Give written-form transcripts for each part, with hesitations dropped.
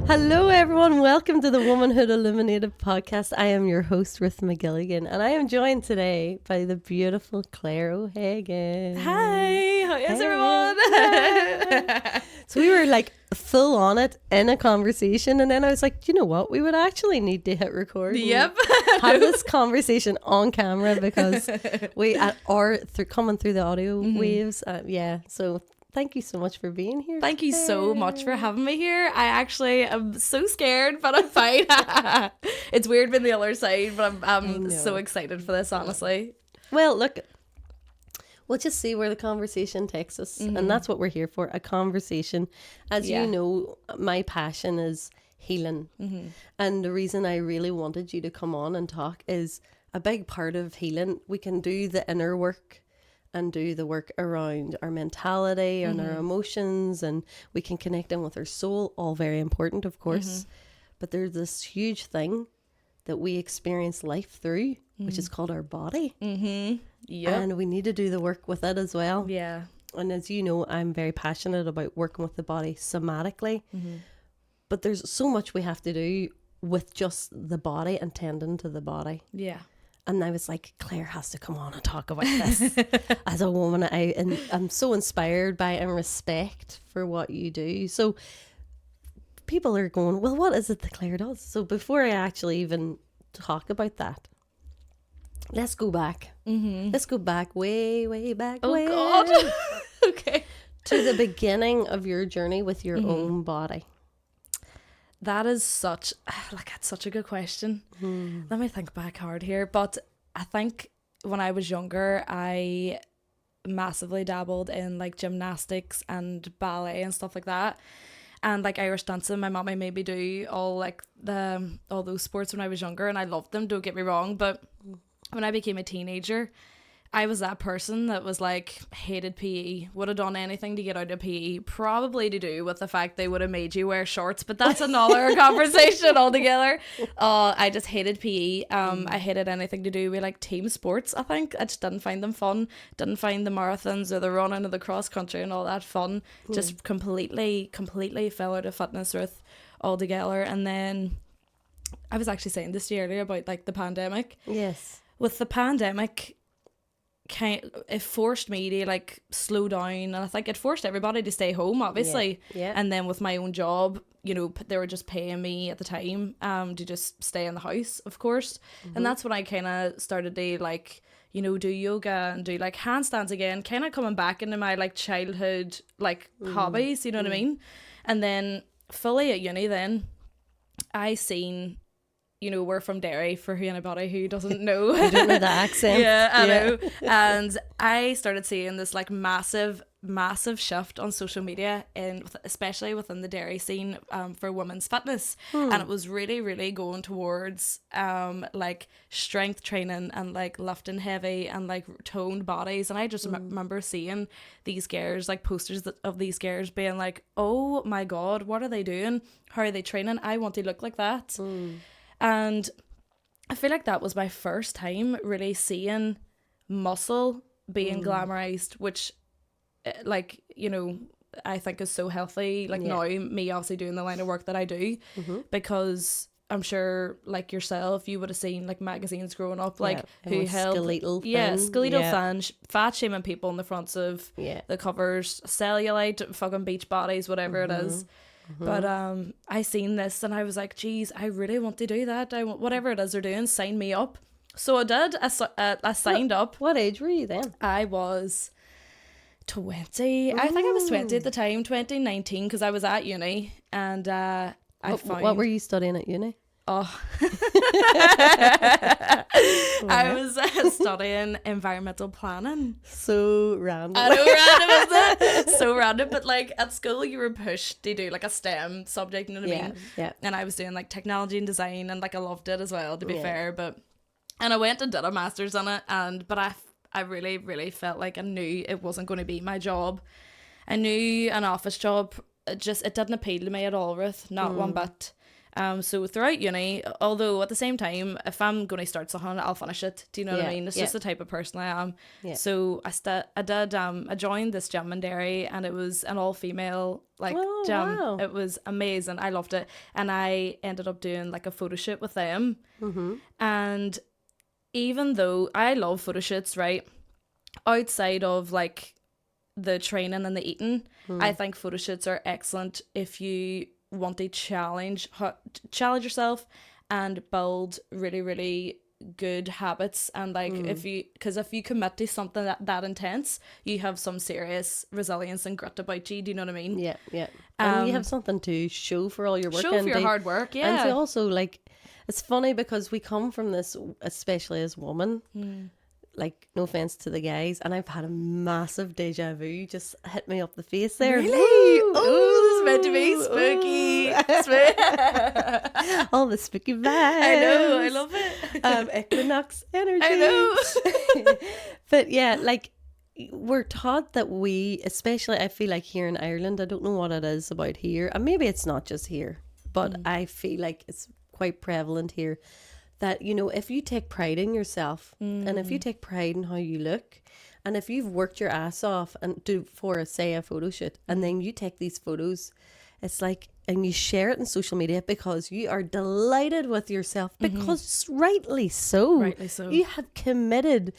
Hello everyone, welcome to the Wombynhood Illuminated Podcast. I am your host, Ruth McGilligan, and I am joined today by the beautiful Claire O'Hagan. Hi, how is everyone? So we were like full on it in a conversation, and then I was like, do you know what? We would actually need to hit record. Yep. Have this conversation on camera because we are coming through the audio waves. So thank you so much for being here. Thank you so much for having me here. I actually am so scared, but I'm fine. It's weird being the other side, but I'm so excited for this, honestly. Well, look, we'll just see where the conversation takes us. And that's what we're here for, a conversation. As you know, my passion is healing. And the reason I really wanted you to come on and talk is a big part of healing. We can do the inner work and do the work around our mentality and our emotions, and we can connect in with our soul, all very important, of course. But there's this huge thing that we experience life through, which is called our body. And we need to do the work with it as well. Yeah. And as you know, I'm very passionate about working with the body somatically. But there's so much we have to do with just the body and tending to the body. Yeah. And I was like, Claire has to come on and talk about this. As a woman, I'm so inspired by and respect for what you do. So people are going, well, what is it that Claire does? So before I actually even talk about that, let's go back. Let's go back way back. Oh, way God. Okay. to the beginning of your journey with your own body. That is that's such a good question. Let me think back hard here. But I think when I was younger, I massively dabbled in like gymnastics and ballet and stuff like that. And like Irish dancing, my mommy made me do all those sports when I was younger, and I loved them, don't get me wrong. But when I became a teenager, I was that person that was like, hated PE, would have done anything to get out of PE, probably to do with the fact they would have made you wear shorts, but that's another conversation altogether. I just hated PE. I hated anything to do with like team sports, I think. I just didn't find them fun, didn't find the marathons or the running or the cross country and all that fun. Just completely fell out of fitness with altogether. And then I was actually saying this to you earlier about like the pandemic. Yes. With the pandemic, it forced me to like slow down, and I think it forced everybody to stay home, obviously. Yeah. And then with my own job, you know, they were just paying me at the time to just stay in the house, of course. And that's when I kind of started to like, you know, do yoga and do like handstands again, kind of coming back into my like childhood like hobbies, you know what I mean? And then fully at uni then I seen, you know, we're from Derry, for anybody who doesn't know. I don't know the accent. Yeah, I know. And I started seeing this like massive shift on social media, especially within the Derry scene for women's fitness. And it was really going towards like strength training and like lifting heavy and like toned bodies. And I just remember seeing these girls, like posters of these girls being like, oh my God, what are they doing? How are they training? I want to look like that. And I feel like that was my first time really seeing muscle being glamorized, which like, you know, I think is so healthy. Like now, me obviously doing the line of work that I do, because I'm sure like yourself, you would have seen like magazines growing up, like who held skeletal thin, fat shaming people on the fronts of the covers, cellulite, fucking beach bodies, whatever it is. But I seen this and I was like, geez, I really want to do that. I want whatever it is they're doing, sign me up. So I did. I signed up. What age were you then? I was 20. I think I was 20 at the time, 2019, because I was at uni. And what were you studying at uni? I was studying environmental planning. So random. I know, random, isn't it? So random. But like at school you were pushed to do like a STEM subject, you know what I mean? Yeah. And I was doing like technology and design, and like I loved it as well, to be fair. And I went and did a master's in it, but I really felt like I knew it wasn't going to be my job. I knew an office job, it didn't appeal to me at all, Ruth, not one bit. So throughout uni, although at the same time, if I'm going to start something, I'll finish it. Do you know what I mean? It's just the type of person I am. Yeah. So I joined this gym in Derry, and it was an all-female gym. Wow. It was amazing. I loved it. And I ended up doing like a photo shoot with them. Mm-hmm. And even though I love photo shoots, right, outside of like the training and the eating, I think photo shoots are excellent if you want to challenge yourself and build really, really good habits. And like if you commit to something that intense, you have some serious resilience and grit about you. Do you know what I mean? Yeah. And you have something to show for all your work. Show for your hard work, yeah. And to also, like, it's funny because we come from this, especially as women, like, no offense to the guys, and I've had a massive deja vu just hit me up the face there. Really? Oh, this is meant to be spooky. All the spooky vibes. I know, I love it. Equinox energy. I know. But yeah, like, we're taught that we, especially I feel like here in Ireland, I don't know what it is about here, and maybe it's not just here, but I feel like it's quite prevalent here, that, you know, if you take pride in yourself and if you take pride in how you look, and if you've worked your ass off and for say a photo shoot, and then you take these photos, it's like, and you share it on social media because you are delighted with yourself, because rightly so, you have committed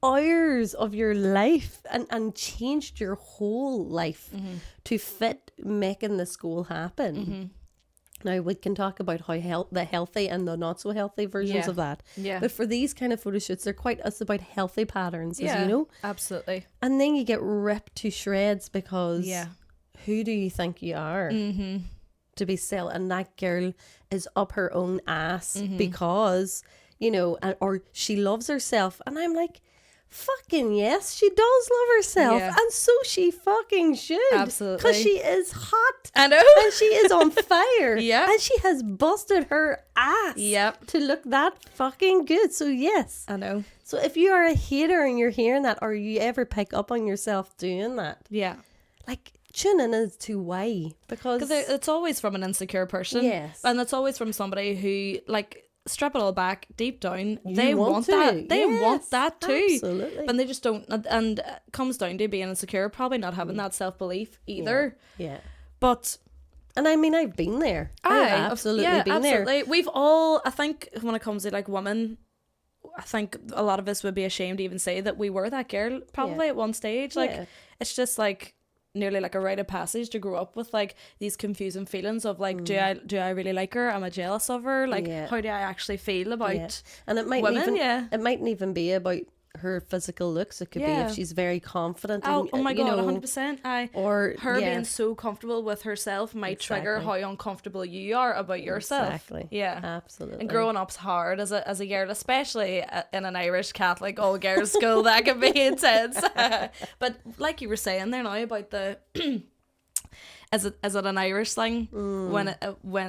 hours of your life and changed your whole life to fit making this goal happen. Now, we can talk about how the healthy and the not so healthy versions of that. Yeah. But for these kind of photo shoots, it's about healthy patterns, as you know. Absolutely. And then you get ripped to shreds because who do you think you are to be selling? And that girl is up her own ass because, you know, or she loves herself. And I'm like, fucking yes, she does love herself, and so she fucking should. Absolutely. Because she is hot. I know. And she is on fire. And she has busted her ass to look that fucking good. So yes. I know. So if you are a hater and you're hearing that, or you ever pick up on yourself doing that, like, tune in as to why. Because it's always from an insecure person. Yes. And it's always from somebody who, like, strip it all back, deep down, they want that. They want that too. Absolutely. But they just don't. And it comes down to being insecure, probably not having that self-belief either. Yeah. But, and I mean, I've been there. I've absolutely been there. We've all, I think, when it comes to like women, I think a lot of us would be ashamed to even say that we were that girl probably at one stage. Like, it's just like nearly like a rite of passage to grow up with like these confusing feelings of like, do I really like her? Am I jealous of her? Like, how do I actually feel about and it might women? It mightn't even be about her physical looks. It could be if she's very confident. Oh my god, 100%. Or her being so comfortable with herself might trigger how uncomfortable you are about yourself. Exactly. Yeah, absolutely. And growing up's hard as a girl, especially in an Irish Catholic all girls school. That can be intense. But like you were saying there now about the Is it an Irish thing when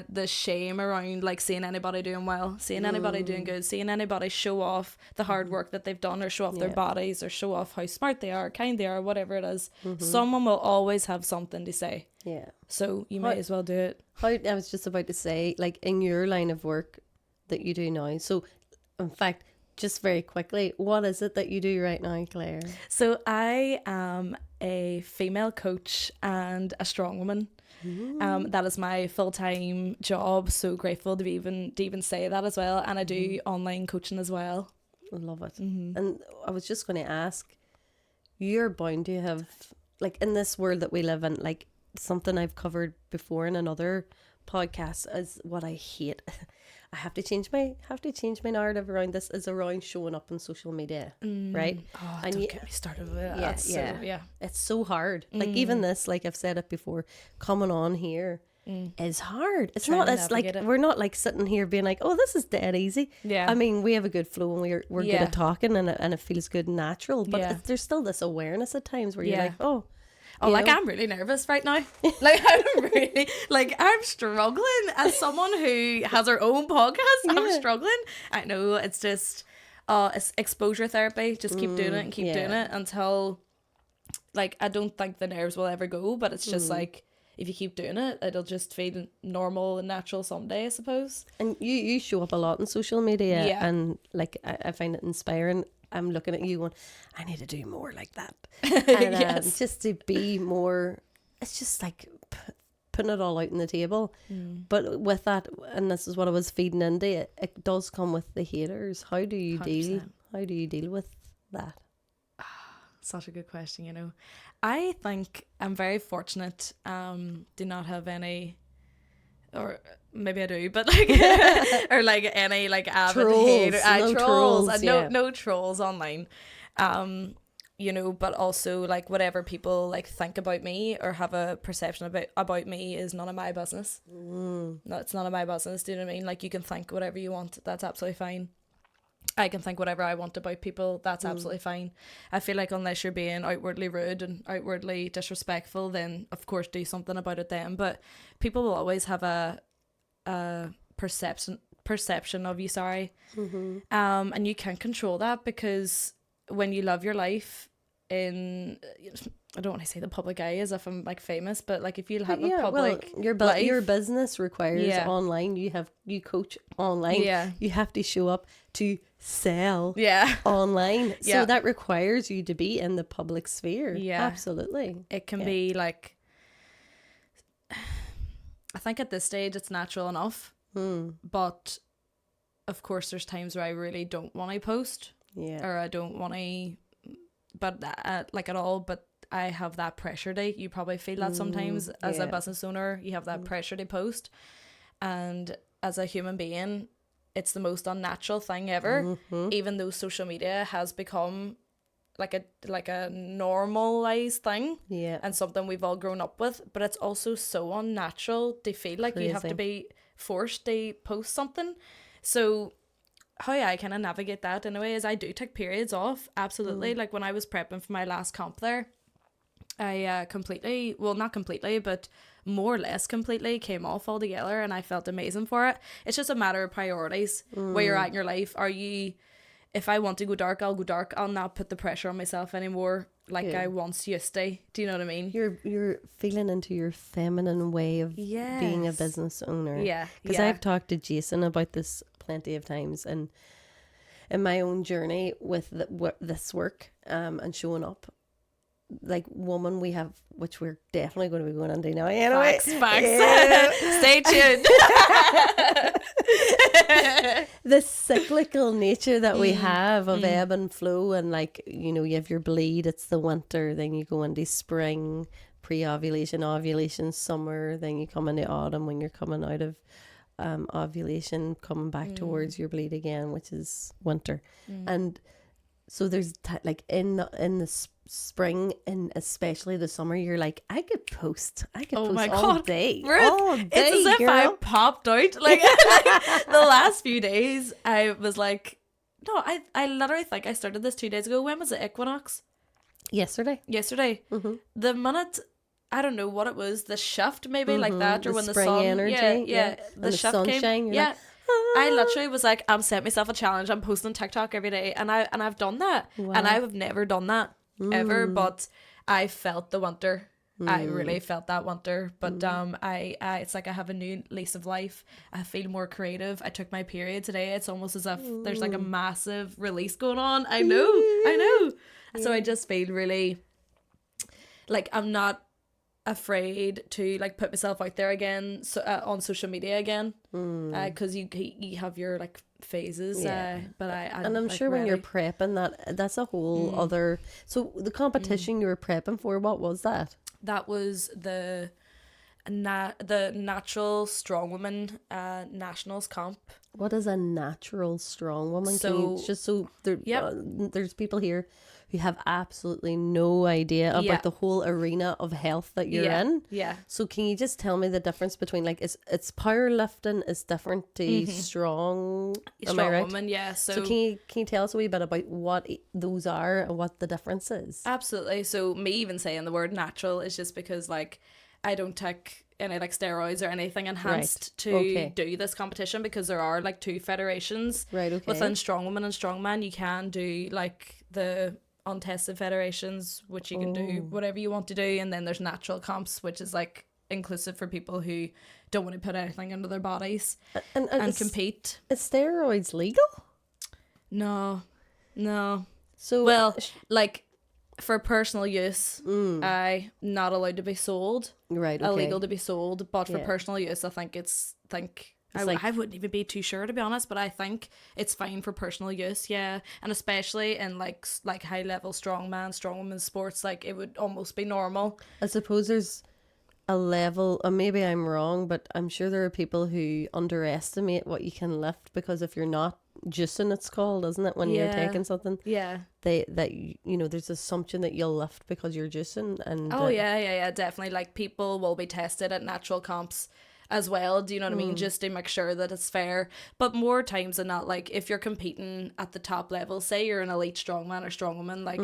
the shame around like seeing anybody doing well, seeing anybody doing good, seeing anybody show off the hard work that they've done, or show off their bodies, or show off how smart they are, kind they are, whatever it is. Someone will always have something to say. Yeah. So you might as well do it. I was just about to say, like, in your line of work that you do now. So, in fact, just very quickly, what is it that you do right now, Claire? So I am a female coach and a strongwoman. That is my full-time job. So grateful to even say that as well. And I do online coaching as well. I love it. And I was just going to ask, you're bound to have, like, in this world that we live in, like, something I've covered before in another podcast is what I hate. I have to change my narrative around this, is around showing up on social media, right? Oh, and don't get me started with it. It's so hard. Like, even this, like I've said it before, coming on here is hard. It's not, it's like, we're not like sitting here being like, oh, this is dead easy. Yeah. I mean, we have a good flow and we're good at talking, and it feels good and natural, but there's still this awareness at times where you're like, oh, like, I'm really nervous right now. Like, I'm really, like, I'm struggling as someone who has her own podcast. I'm struggling. I know, it's just, it's exposure therapy. Just keep doing it and keep doing it until, like, I don't think the nerves will ever go, but it's just like, if you keep doing it, it'll just feel normal and natural someday, I suppose. And you show up a lot on social media, Yeah. and like I find it inspiring. I'm looking at you going, I need to do more like that. And Yes. just to be more, it's just like putting it all out on the table. But with that, and this is what I was feeding into, it does come with the haters. How do you 100%. deal with that? Such a good question, you know. I think I'm very fortunate do not have any, or maybe I do, but like or like any like avid Trolls. hater, No trolls, trolls, no yeah. no trolls online, you know. But also like whatever people like think about me or have a perception about me is none of my business. No, it's none of my business. Do you know what I mean? Like, you can think whatever you want, that's absolutely fine. I can think whatever I want about people, that's absolutely fine. I feel like unless you're being outwardly rude and outwardly disrespectful, then of course do something about it then. But people will always have a perception of you, and you can't control that, because when you live your life in, I don't want to say the public eye as if I'm like famous, but like if you have a public life, your business requires Yeah. online. You coach online. Yeah. You have to show up to sell yeah, online. Yeah. So that requires you to be in the public sphere. Yeah. Absolutely. it can be like, I think at this stage it's natural enough, but of course there's times where I really don't want to post, Yeah. or I don't want to, but like at all, but I have that pressure to, you probably feel that sometimes as a yeah. business owner, you have that pressure to post, and as a human being, it's the most unnatural thing ever, even though social media has become like a normalized thing, Yeah. and something we've all grown up with, but it's also so unnatural to feel like you have to be forced to post something. So how I kind of navigate that in a way is I do take periods off, absolutely. Like when I was prepping for my last comp there, I completely, well, not completely, but more or less completely came off altogether, and I felt amazing for it. It's just a matter of priorities, where you're at in your life. Are you, if I want to go dark, I'll go dark. I'll not put the pressure on myself anymore like I once used to. Do you know what I mean? You're feeling into your feminine way of being a Yes. business owner. Yeah, Because yeah. I've talked to Jason about this plenty of times, and in my own journey with this work and showing up, like woman we have, which we're definitely going to be going into now anyway. Facts. Yeah. Stay tuned. The cyclical nature that we have of ebb and flow, and like, you know, you have your bleed, it's the winter, then you go into spring, pre-ovulation, ovulation, summer, then you come into autumn when you're coming out of ovulation, coming back towards your bleed again, which is winter. And so there's like in the spring, and especially the summer, you're like, I could post all day, Ruth, all day, it's as if I girl. popped out. Like the last few days, I was like, no, I literally think I started this 2 days ago. When was it? Equinox? Yesterday. The minute, I don't know what it was, the shift maybe, like that, or The when the spring sun, energy, yeah, and the the shift sunshine, came, you're yeah. like, I literally was like, I'm setting myself a challenge. I'm posting TikTok every day, and I've done that, and I have never done that ever. But I felt the winter. I really felt that winter. But I it's like I have a new lease of life. I feel more creative. I took my period today. It's almost as if there's like a massive release going on. I know. So I just feel really like I'm not afraid to like put myself out there again, so on social media again, because you have your like phases, but I'm and I'm like, sure when you're ready. prepping, that's a whole other. So the competition you were prepping for, what was that? That was the natural strongwoman nationals comp. What is a natural strong woman? So- There's people here who have absolutely no idea about Yeah. the whole arena of health that you're in. Yeah. So can you just tell me the difference between, like, it's powerlifting is different to strong? Am I right? Strongwoman, yeah. So can you tell us a wee bit about what those are and what the difference is? Absolutely. So me even saying the word natural is just because like I don't take any like steroids or anything enhanced to do this competition, because there are like two federations within strongwoman and strongman. You can do like the untested federations, which you can do whatever you want to do, and then there's natural comps, which is like inclusive for people who don't want to put anything into their bodies and compete. Is steroids legal? No. So well, like for personal use, I not allowed to be sold. Right. Okay. Illegal to be sold, but for personal use, I think I wouldn't even be too sure, to be honest, but I think it's fine for personal use, yeah. And especially in like high level strongwoman sports, like it would almost be normal. I suppose there's a level, and maybe I'm wrong, but I'm sure there are people who underestimate what you can lift, because if you're not juicing, it's called, isn't it, when you're taking something? Yeah. There's assumption that you'll lift because you're juicing, and yeah, definitely. Like people will be tested at natural comps as well, do you know what I mean, just to make sure that it's fair. But more times than not, like if you're competing at the top level, say you're an elite strongman or strongwoman, like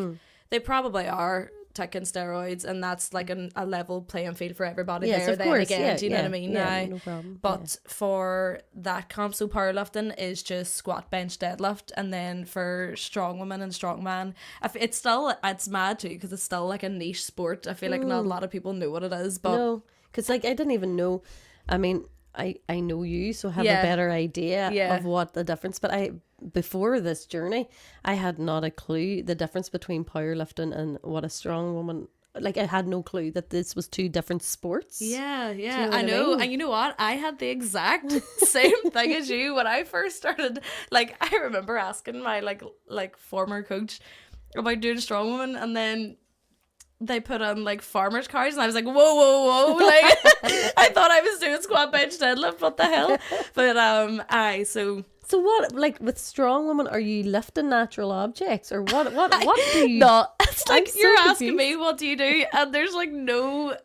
they probably are taking steroids, and that's like a level playing field for everybody. Yes, there of then course. again, do you know what I mean? Yeah, no problem. But for that comp, so powerlifting is just squat, bench, deadlift, and then for strongwoman and strongman, it's mad too, because it's still like a niche sport. I feel like not a lot of people know what it is, but no, because like I didn't even know. I mean, I know you, so I have a better idea of what the difference. But before this journey, I had not a clue the difference between powerlifting and what a strong woman. Like I had no clue that this was two different sports. Yeah, Do you know what I know. mean? And you know what? I had the exact same thing as you when I first started. Like I remember asking my like former coach about doing strongwoman, and then they put on like farmers' cars, and I was like, whoa, like I thought I was doing squat, bench, deadlift, what the hell? But So what, like with strong women, are you lifting natural objects, or what do you? No, it's like so you're asking confused. me what do you do, and there's no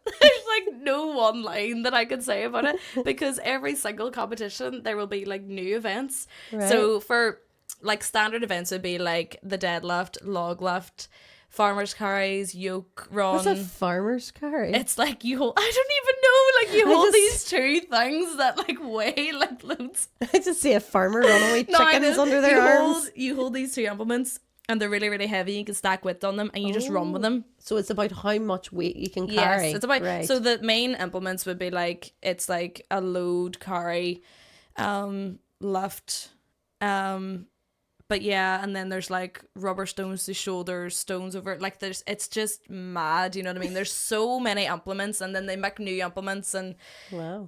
one line that I can say about it, because every single competition there will be like new events. Right. So for like standard events would be like the deadlift, log lift, farmers carries, yoke run. What's a farmer's carry? It's like you hold, I don't even know, like you hold these two things that like weigh like loads. I just see a farmer run away No, I chickens know. under their arms. You hold these two implements, and they're really, really heavy. You can stack weight on them, and you just run with them. So it's about how much weight you can carry. Yes, it's about. Right. So the main implements would be like, it's like a load, carry, lift, but yeah, and then there's like rubber stones to shoulders, stones over, like it's just mad, you know what I mean? There's so many implements, and then they make new implements, and wow.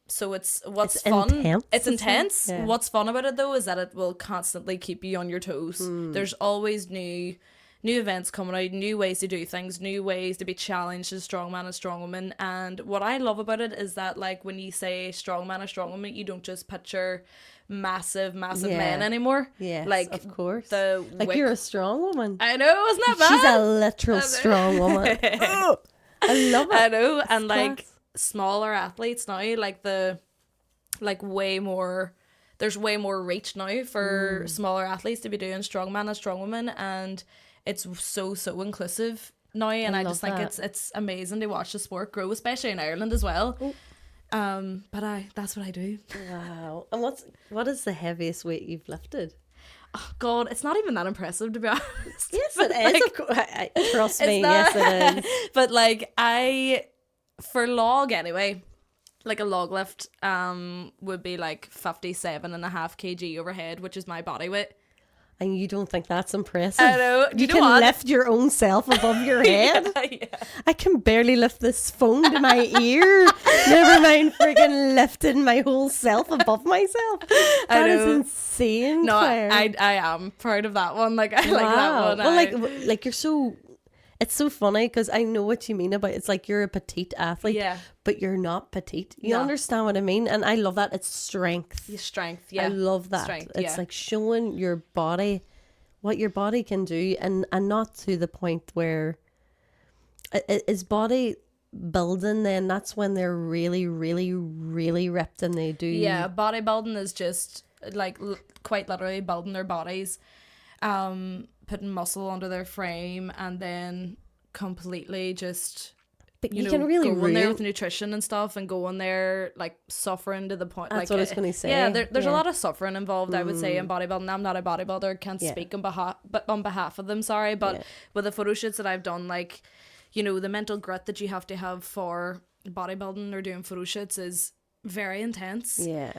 so it's fun. Intense, It's intense. Yeah. What's fun about it though is that it will constantly keep you on your toes. There's always new events coming out, new ways to do things, new ways to be challenged as strongman and strongwoman. And what I love about it is that like when you say strongman or strongwoman, you don't just picture massive men anymore. Yes, like of course. Like you're a strong woman. I know, isn't that bad? She's a literal strong woman. Oh, I love it. I know, and It's like class. smaller athletes now, there's way more reach now for smaller athletes to be doing strongman and strongwoman, and it's so inclusive now, and I just think that. it's amazing to watch the sport grow, especially in Ireland as well. Oh. But that's what I do. Wow. And what is the heaviest weight you've lifted? Oh God, it's not even that impressive, to be honest. Yes, But, it is. like, Of course. Trust it's me. not- Yes, it is. But like for log anyway, like a log lift would be like 57.5 kg overhead, which is my body weight. And you don't think that's impressive? I know. You know can what? lift your own self above your head. Yeah. I can barely lift this phone to my ear. Never mind freaking lifting my whole self above myself. That is know. insane, No, Claire. I am proud of that one. Like I like that one. Well, like you're so. It's so funny because I know what you mean about it's like you're a petite athlete, Yeah. but you're not petite. You No. understand what I mean? And I love that. It's strength. Your strength, yeah. I love that. Strength, It's yeah. like showing your body what your body can do, and not to the point where is body building, then that's when they're really, really, really ripped and they do. Yeah, bodybuilding is just like quite literally building their bodies, putting muscle under their frame, and then completely just But you know, can really going there ruin. with nutrition and stuff, and going there like suffering to the point. That's like, what I was gonna say. Yeah, there's a Yeah. lot of suffering involved. I would say in bodybuilding. I'm not a bodybuilder, can't Yeah. speak on behalf of them. Sorry, but Yeah. with the photo shoots that I've done, like, you know, the mental grit that you have to have for, bodybuilding or doing photo shoots is very intense. Yeah.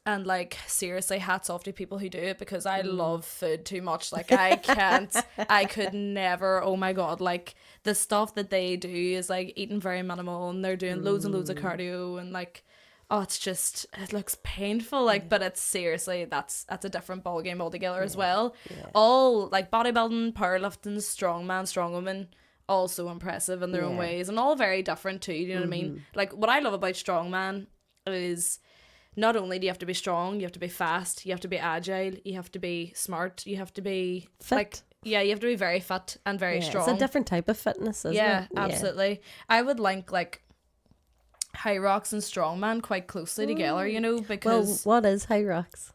And like, seriously, hats off to people who do it, because I love food too much. Like, I could never, oh my God, like the stuff that they do is like eating very minimal, and they're doing loads and loads of cardio, and like, oh, it looks painful, like, but it's seriously, that's a different ballgame altogether as well. Yeah. All like bodybuilding, powerlifting, strongman, strongwoman, all so impressive in their own ways, and all very different too, you know what I mean? Like, what I love about strongman is not only do you have to be strong, you have to be fast, you have to be agile, you have to be smart, you have to be fit. Like, yeah, you have to be very fit and very strong. It's a different type of fitness, isn't it? Yeah, absolutely. I would link like high rocks and strongman quite closely together, you know, because what is high rocks?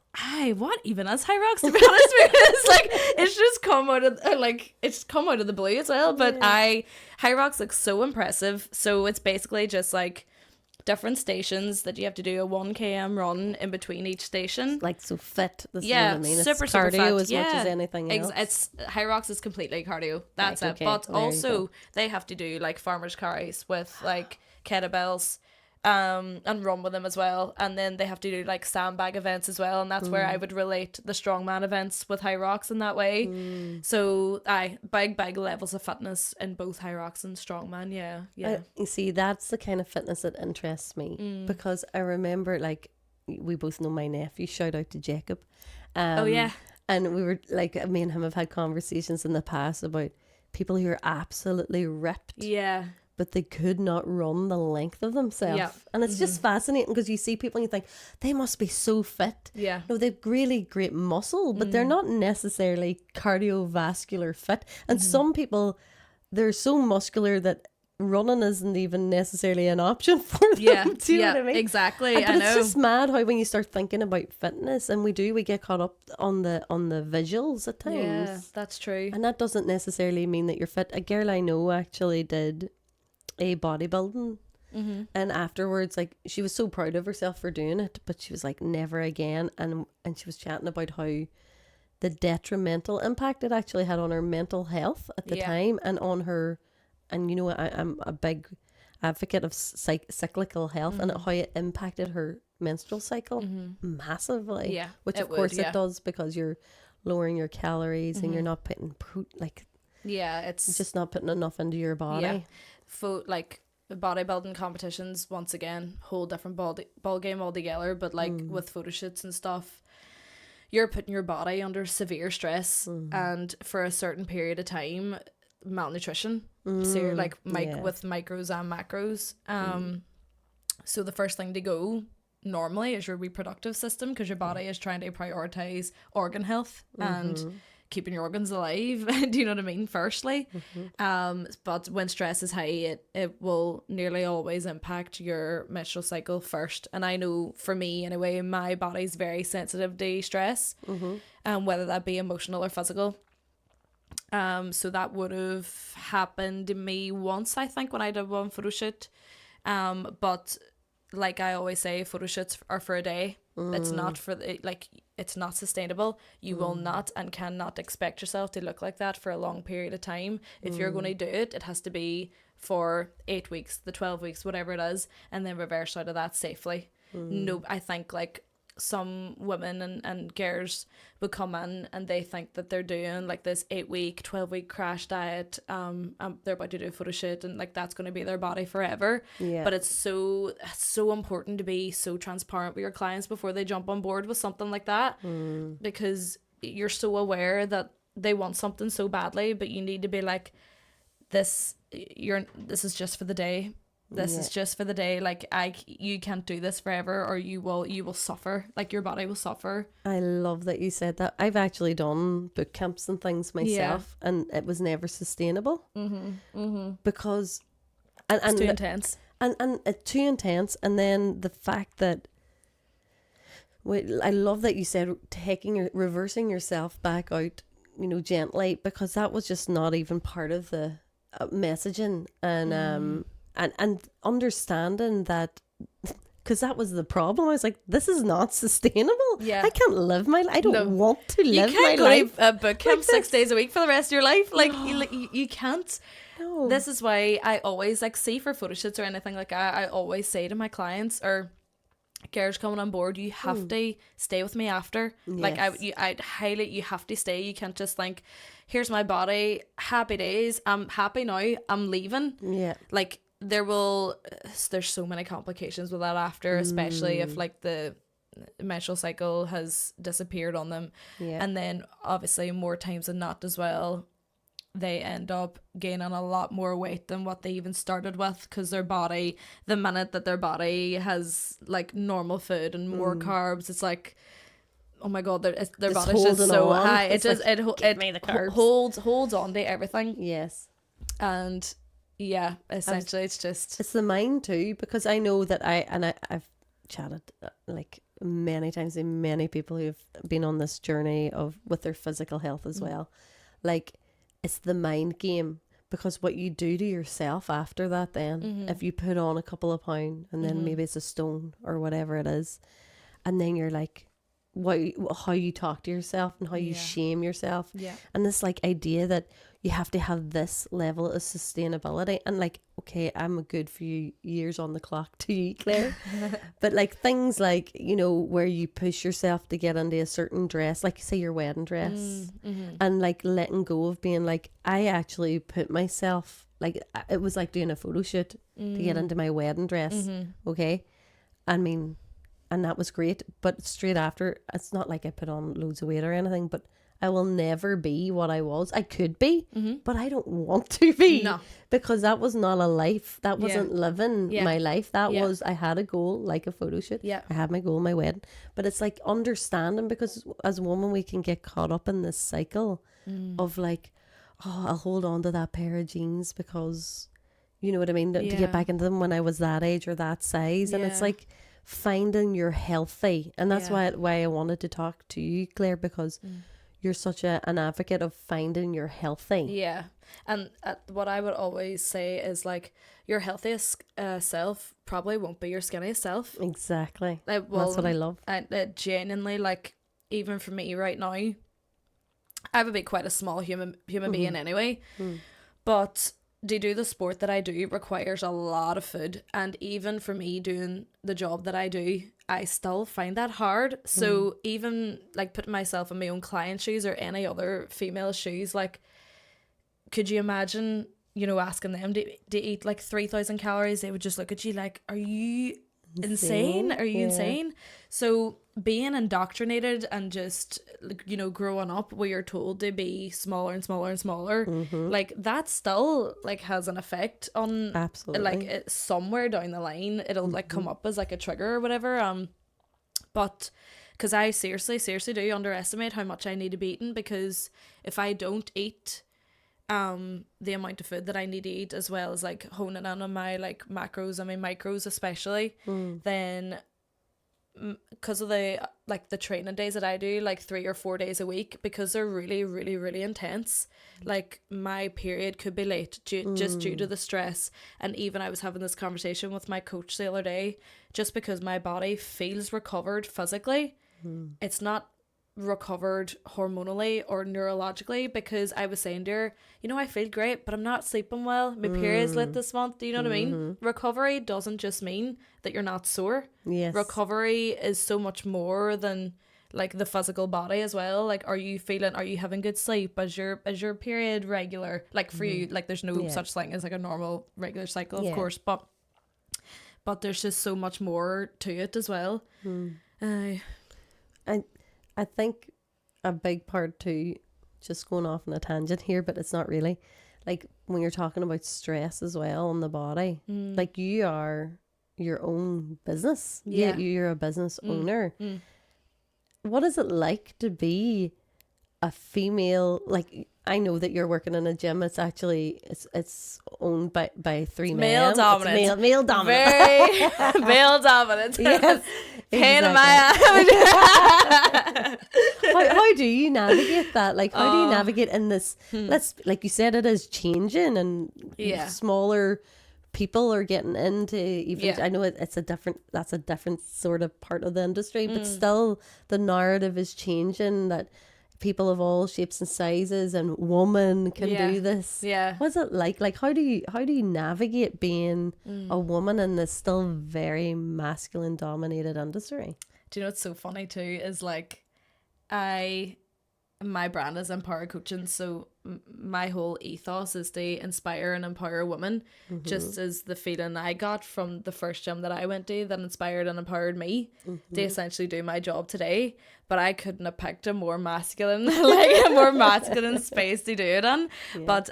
What even is high rocks, to be honest with you? It's like, it's just come out of the blue as well. But high rocks look so impressive. So it's basically just like different stations that you have to do a 1 km run in between each station. Like, so fit. This yeah, is what I mean. super it's cardio fit. as much as anything else. It's high rocks is completely cardio. That's right, it. okay. But There also they have to do like farmers carries with like kettlebells, and run with them as well. And then they have to do like sandbag events as well. And that's where I would relate the strongman events with high rocks in that way. So big levels of fitness in both high rocks and strongman. Yeah. You see, that's the kind of fitness that interests me, because I remember, like, we both know my nephew, shout out to Jacob. Oh yeah. And we were like, me and him have had conversations in the past about people who are absolutely ripped. Yeah. But they could not run the length of themselves. Yeah. And it's just fascinating, because you see people and you think, they must be so fit. Yeah. No, they've really great muscle, but they're not necessarily cardiovascular fit. And some people, they're so muscular that running isn't even necessarily an option for them. Yeah. Do you know what I mean? Exactly. But it's just mad how when you start thinking about fitness, and we get caught up on the visuals at times. Yeah, that's true. And that doesn't necessarily mean that you're fit. A girl I know actually did a bodybuilding, and afterwards, like, she was so proud of herself for doing it, but she was like, never again. And she was chatting about how the detrimental impact it actually had on her mental health at the time, and on her, and you know, I'm a big advocate of cyclical health, and how it impacted her menstrual cycle massively. Yeah, which of course it does, because you're lowering your calories and you're not putting it's just not putting enough into your body. Yeah. Like bodybuilding competitions, once again, whole different ball game altogether. But like with photo shoots and stuff, you're putting your body under severe stress, and for a certain period of time, malnutrition. So you're like with micros and macros. So the first thing to go normally is your reproductive system, because your body is trying to prioritize organ health and keeping your organs alive. Do you know what I mean? Firstly, but when stress is high, it will nearly always impact your menstrual cycle first. And I know for me anyway, my body's very sensitive to stress, whether that be emotional or physical. So that would have happened to me once, I think, when I did one photo shoot. But like I always say, photo shoots are for a day. It's not for it's not sustainable. You will not and cannot expect yourself to look like that for a long period of time. If you're going to do it, it has to be for 8 weeks, the 12 weeks, whatever it is, and then reverse out of that safely. No, I think like some women and girls would come in and they think that they're doing like this 8-week, 12-week crash diet, they're about to do a photo shoot, and like that's going to be their body forever. But it's so important to be so transparent with your clients before they jump on board with something like that, because you're so aware that they want something so badly, but you need to be like, this is just for the day. This is just for the day. Like, you can't do this forever, or you will suffer. Like, your body will suffer. I love that you said that. I've actually done boot camps and things myself, and it was never sustainable. Because and it's too intense. And it's too intense. And then the fact that, I love that you said reversing yourself back out, you know, gently, because that was just not even part of the messaging. And and understanding that because that was the problem. I was like, this is not sustainable. Yeah. I can't live my life. I don't want to live my life. You can't go to a boot camp 6 days a week for the rest of your life. Like, you can't. No. This is why I always, like, say for photo shoots or anything like that, I always say to my clients or girls coming on board, you have to stay with me after. Yes. Like, I'd highly, you have to stay. You can't just think, here's my body, happy days, I'm happy now, I'm leaving. Yeah. Like, there's so many complications with that after, especially if, like, the menstrual cycle has disappeared on them. Yeah. And then obviously more times than not as well, they end up gaining a lot more weight than what they even started with, because their body, the minute that their body has like normal food and more carbs, it's like, oh my god, their body's just so high. It just it holds on to everything. Yes. And yeah, essentially it's the mind too, because I know that I've chatted like many times with many people who've been on this journey with their physical health as well. Like, it's the mind game, because what you do to yourself after that then, if you put on a couple of pounds and then maybe it's a stone or whatever it is, and then you're like, how you talk to yourself and how you shame yourself, and this like idea that you have to have this level of sustainability, and like, okay, I'm a good few years on the clock to you, Claire, but like things like, you know, where you push yourself to get into a certain dress, like say your wedding dress, and like letting go of being like, I actually put myself, like it was like doing a photo shoot to get into my wedding dress, okay, I mean, and that was great, but straight after, it's not like I put on loads of weight or anything, but I will never be what I was. I could be, but I don't want to be. No. Because that was not a life. That wasn't living my life. That was, I had a goal, like a photo shoot. Yeah. I had my goal, my wedding. But it's like understanding, because as a woman, we can get caught up in this cycle of like, oh, I'll hold on to that pair of jeans because, you know what I mean? To get back into them when I was that age or that size. And it's like finding you're healthy. And that's why I wanted to talk to you, Claire, because you're such an advocate of finding you're healthy. Yeah. And what I would always say is like, your healthiest self probably won't be your skinniest self. Exactly. Like, well, that's what I love. And genuinely, like, even for me right now, I would be quite a small human being anyway. But to do the sport that I do requires a lot of food. And even for me doing the job that I do, I still find that hard. So even like putting myself in my own client shoes or any other female shoes, like, could you imagine, you know, asking them to eat like 3,000 calories? They would just look at you like, are you insane? Are you insane? So being indoctrinated and just, you know, growing up where you're told to be smaller and smaller and smaller, like that still like has an effect on, absolutely, like it, somewhere down the line it'll like come up as like a trigger or whatever. But because I seriously do underestimate how much I need to be eating, because if I don't eat the amount of food that I need to eat, as well as like honing in on my like macros and my micros especially, then because of the like the training days that I do, like 3 or 4 days a week, because they're really really really intense, like my period could be late just due to the stress. And even I was having this conversation with my coach the other day, just because my body feels recovered physically, it's not recovered hormonally or neurologically, because I was saying to her, you know, I feel great, but I'm not sleeping well, my period's late this month. Do you know what I mean? Recovery doesn't just mean that you're not sore. Yes. Recovery is so much more than like the physical body as well. Like, are you having good sleep? Is your period regular? Like for you, like there's no such thing as like a normal regular cycle, of course, but there's just so much more to it as well. I think a big part too, just going off on a tangent here, but it's not really, like when you're talking about stress as well on the body, like you are your own business. Yeah. You're a business owner. What is it like to be a female? Like, I know that you're working in a gym. It's actually, it's owned by three men. Male dominant. Male dominant. Very male dominant. Yes. Pain in my how do you navigate that? Like, how do you navigate in this? Let's, like you said, it is changing and smaller people are getting into even, I know that's a different sort of part of the industry, but still the narrative is changing, that people of all shapes and sizes and women can do this. What's it like how do you navigate being a woman in this still very masculine dominated industry? Do you know what's so funny too is like my brand is Empower Coaching, so my whole ethos is to inspire and empower women, just as the feeling I got from the first gym that I went to that inspired and empowered me to essentially do my job today. But I couldn't have picked a more masculine, like a more masculine space to do it in. But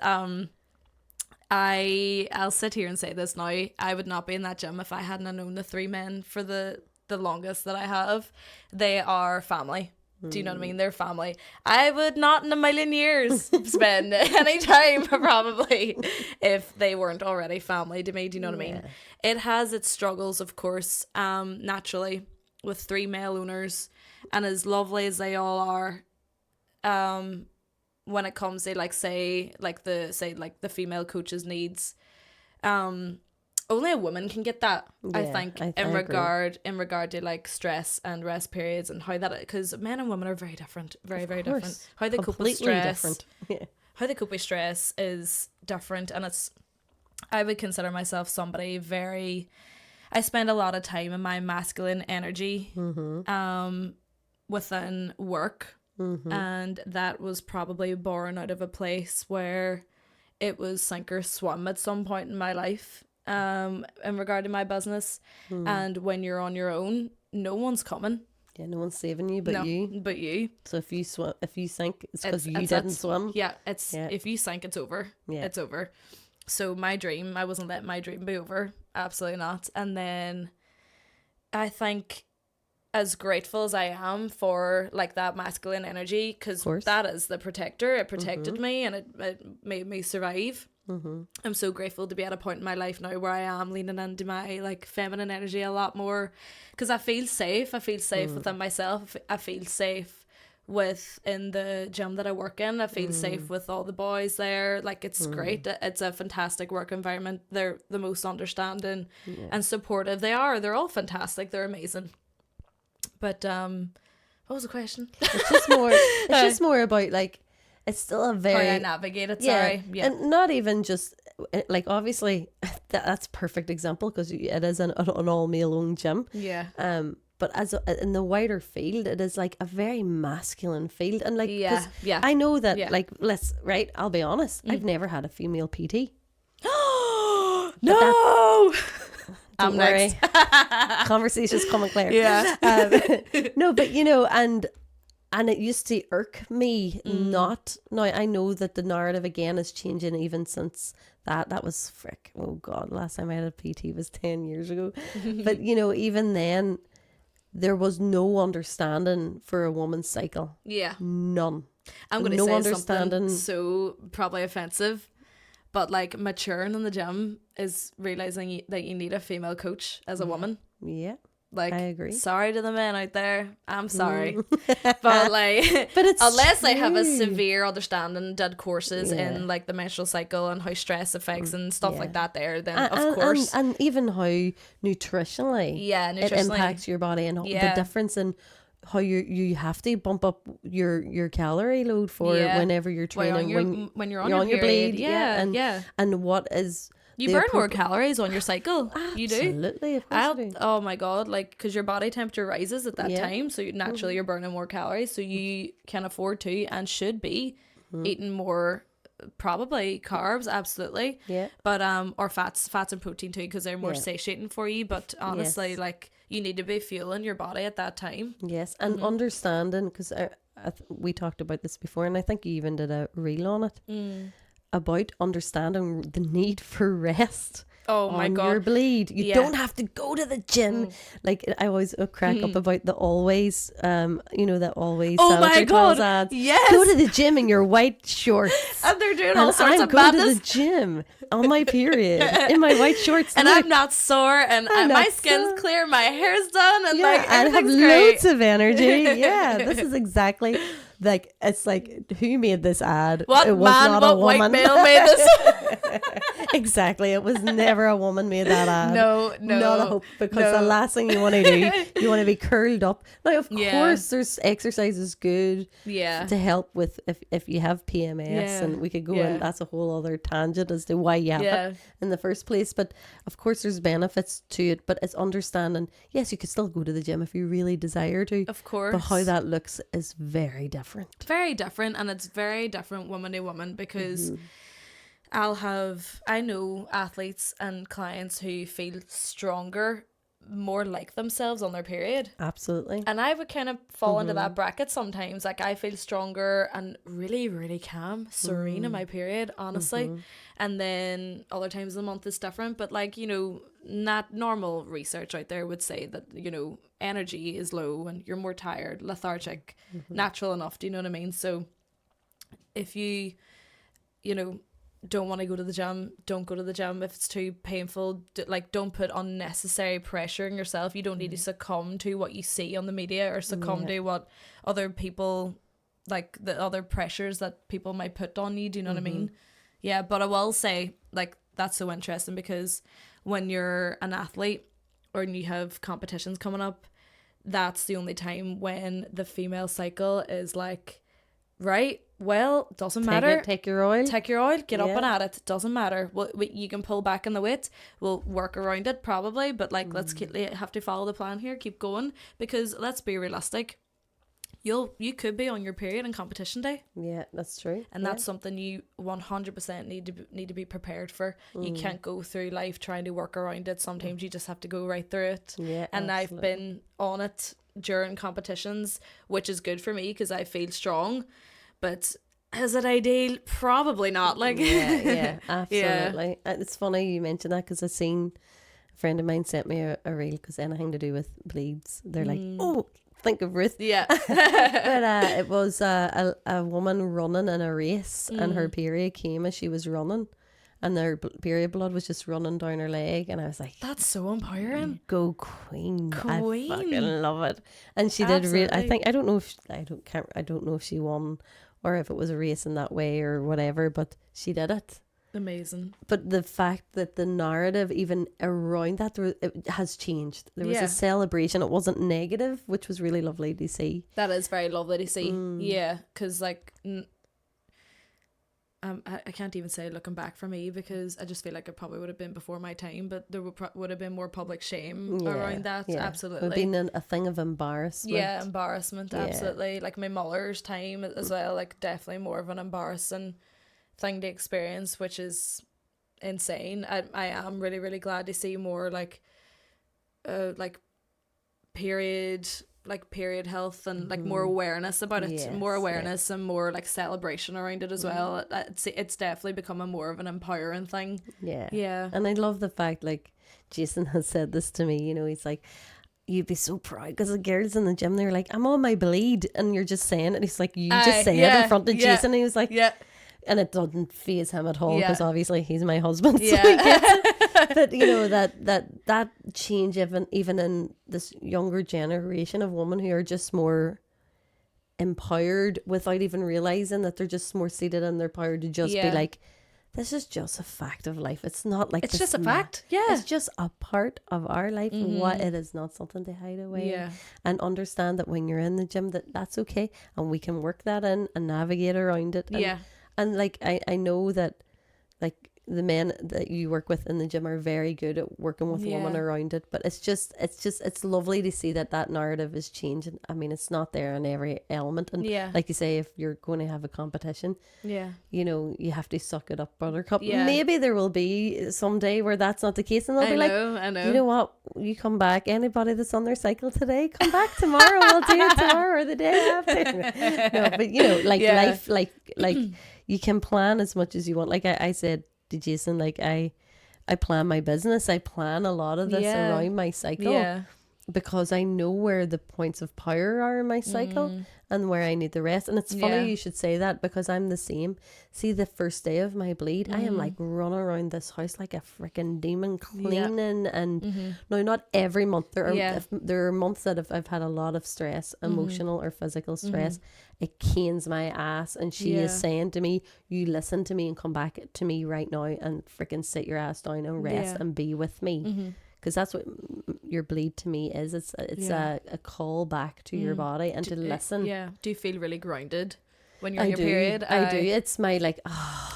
I'll sit here and say this now, I would not be in that gym if I hadn't known the three men for the longest that I have. They are family. Do you know what I mean? They're family. I would not in a million years spend any time probably if they weren't already family to me. Do you know what I mean? It has its struggles, of course, naturally, with three male owners, and as lovely as they all are, when it comes to the female coach's needs, only a woman can get that. I think in regard to like stress and rest periods and how that, because men and women are very different, very different. How they cope with stress, how they cope with stress is different, and I would consider myself somebody I spend a lot of time in my masculine energy within work, and that was probably born out of a place where it was sink or swim at some point in my life. In regard to my business, and when you're on your own, no one's coming. No one's saving you but you. So if you sink, it's because you didn't swim. If you sink, it's over. It's over. So my dream, I wasn't letting my dream be over. Absolutely not. And then I think, as grateful as I am for like that masculine energy, because that is the protector. It protected me, and it made me survive. I'm so grateful to be at a point in my life now where I am leaning into my like feminine energy a lot more, because I feel safe. I feel safe within myself. I feel safe within the gym that I work in. I feel safe with all the boys there. Like, it's great. It's a fantastic work environment. They're the most understanding and supportive. They're all fantastic. They're amazing. But what was the question? It's just more about like, it's still a very... How I navigate it, sorry. Yeah. And not even just... Like, obviously, that's a perfect example, because it is an all-male-owned gym. Yeah. But in the wider field, it is, like, a very masculine field. And, like, I know that, like, I'll be honest, I've never had a female PT. No! Don't worry. Conversation's coming clear. Yeah. No, but, you know, and it used to irk me not. Now, I know that the narrative again is changing even since that was oh God, last time I had a PT was 10 years ago. But, you know, even then, there was no understanding for a woman's cycle. Yeah. None. I'm going to say something so probably offensive, but like maturing in the gym is realizing that you need a female coach as a woman. Yeah. Like, I agree. Sorry to the men out there. I'm sorry. But like, but it's unless they have a severe understanding, did courses in like the menstrual cycle and how stress affects and stuff like that there, then of course. And even how nutritionally it impacts your body, and the difference in how you have to bump up your calorie load for whenever you're training, when you're on your bleed. And what is... You burn more calories on your cycle. You do. Absolutely, of course you do. Oh my God, like, because your body temperature rises at that time, so naturally you're burning more calories, so you can afford to and should be eating more, probably carbs, absolutely. Yeah. But or fats and protein too, because they're more satiating for you. But honestly, like, you need to be fueling your body at that time. Yes, and understanding, because we talked about this before, and I think you even did a reel on it. About understanding the need for rest. Oh my God. Your bleed. You don't have to go to the gym. Like, I always crack up about the Always, that Always. Oh my God. Ads. Yes. Go to the gym in your white shorts. And they're doing all sorts of madness. I'm going to the gym on my period in my white shorts. And I'm not sore, and my skin's clear, my hair's done, and like, I have loads of energy. Yeah, this is exactly. like, it's like, who made this ad? What It was man, not what a woman. white male made this? Exactly. It was never a woman made that ad. No. Not a hope, because the last thing you want to do, you want to be curled up. Now, of course, there's exercises good to help with if you have PMS, and we could go in. That's a whole other tangent as to why you have it in the first place. But of course, there's benefits to it. But it's understanding. Yes, you could still go to the gym if you really desire to. Of course. But how that looks is very different. Very different, and it's very different woman to woman, because I know athletes and clients who feel stronger, more like themselves on their period. Absolutely. And I would kind of fall into that bracket sometimes. Like, I feel stronger and really, really calm, serene in my period, honestly. And then other times of the month is different. But, like, you know, not normal research out there would say that, you know, energy is low and you're more tired, lethargic, natural enough. Do you know what I mean? So if you know, don't want to go to the gym, don't go to the gym. If it's too painful, don't put unnecessary pressure on yourself. You don't need to succumb to what you see on the media, or succumb to what other people, like the other pressures that people might put on you. Do you know what I mean? Yeah, but I will say, like, that's so interesting, because when you're an athlete or you have competitions coming up, that's the only time when the female cycle is like, right, well, doesn't matter. Take your oil. Get up and at it. Doesn't matter. Well, you can pull back in the weight. We'll work around it probably, but like, have to follow the plan here. Keep going, because let's be realistic. You could be on your period in competition day. Yeah, that's true. And that's something you 100% need to be prepared for. You can't go through life trying to work around it. Sometimes you just have to go right through it. Yeah, and absolutely. I've been on it during competitions, which is good for me because I feel strong. But is it ideal? Probably not. Like, yeah, absolutely. Yeah. It's funny you mentioned that, because I seen a friend of mine sent me a reel, because anything to do with bleeds, they're like, oh, think of Ruth. Yeah. But it was a woman running in a race, and her period came as she was running, and their period blood was just running down her leg, and I was like, that's so empowering. Go queen. I fucking love it. And she did I don't know if she won or if it was a race in that way or whatever, but she did it. Amazing. But the fact that the narrative even around that, it has changed. There was a celebration. It wasn't negative, which was really lovely to see. That is very lovely to see. Yeah, because like I can't even say looking back for me, because I just feel like it probably would have been before my time, but there would have been more public shame around that. Absolutely. It would have been a thing of embarrassment. Yeah, embarrassment, absolutely. Like my mother's time as well, like definitely more of an embarrassing thing to experience, which is insane. I am really, really glad to see more like period health and like more awareness about it, more awareness and more like celebration around it as well. It's definitely becoming more of an empowering thing. Yeah. And I love the fact, like, Jason has said this to me, you know, he's like, you'd be so proud, because the girls in the gym, they're like, I'm on my bleed, and you're just saying it. And he's like, you just say it in front of Jason. And he was like, and it doesn't faze him at all, because obviously he's my husband, so he gets it. But you know, that change even in this younger generation of women who are just more empowered without even realizing that they're just more seated in their power to just be like, this is just a fact of life. It's not like it's just a fact. Yeah, it's just a part of our life. What it is not something to hide away. And understand that when you're in the gym, that's okay, and we can work that in and navigate around it. And like I know that like the men that you work with in the gym are very good at working with women around it, but it's lovely to see that narrative is changing. I mean, it's not there in every element, and like you say, if you're going to have a competition, you know, you have to suck it up, buttercup. Maybe there will be someday where that's not the case, and they'll be like, you know what, you come back, anybody that's on their cycle today, come back tomorrow, we'll do it tomorrow or the day after. No, but you know, like life, like you can plan as much as you want. Like I said to Jason, like I plan my business, I plan a lot of this around my cycle, because I know where the points of power are in my cycle and where I need the rest. And it's funny you should say that, because I'm the same. See, the first day of my bleed, I am like running around this house like a freaking demon, cleaning. And now, not every month. There are months that I've had a lot of stress, emotional or physical stress. It canes my ass, and she is saying to me, you listen to me and come back to me right now and freaking sit your ass down and rest and be with me. Because that's what your bleed to me is. It's a call back to your body and to listen. Do you feel really grounded when you're in your period? I do. It's my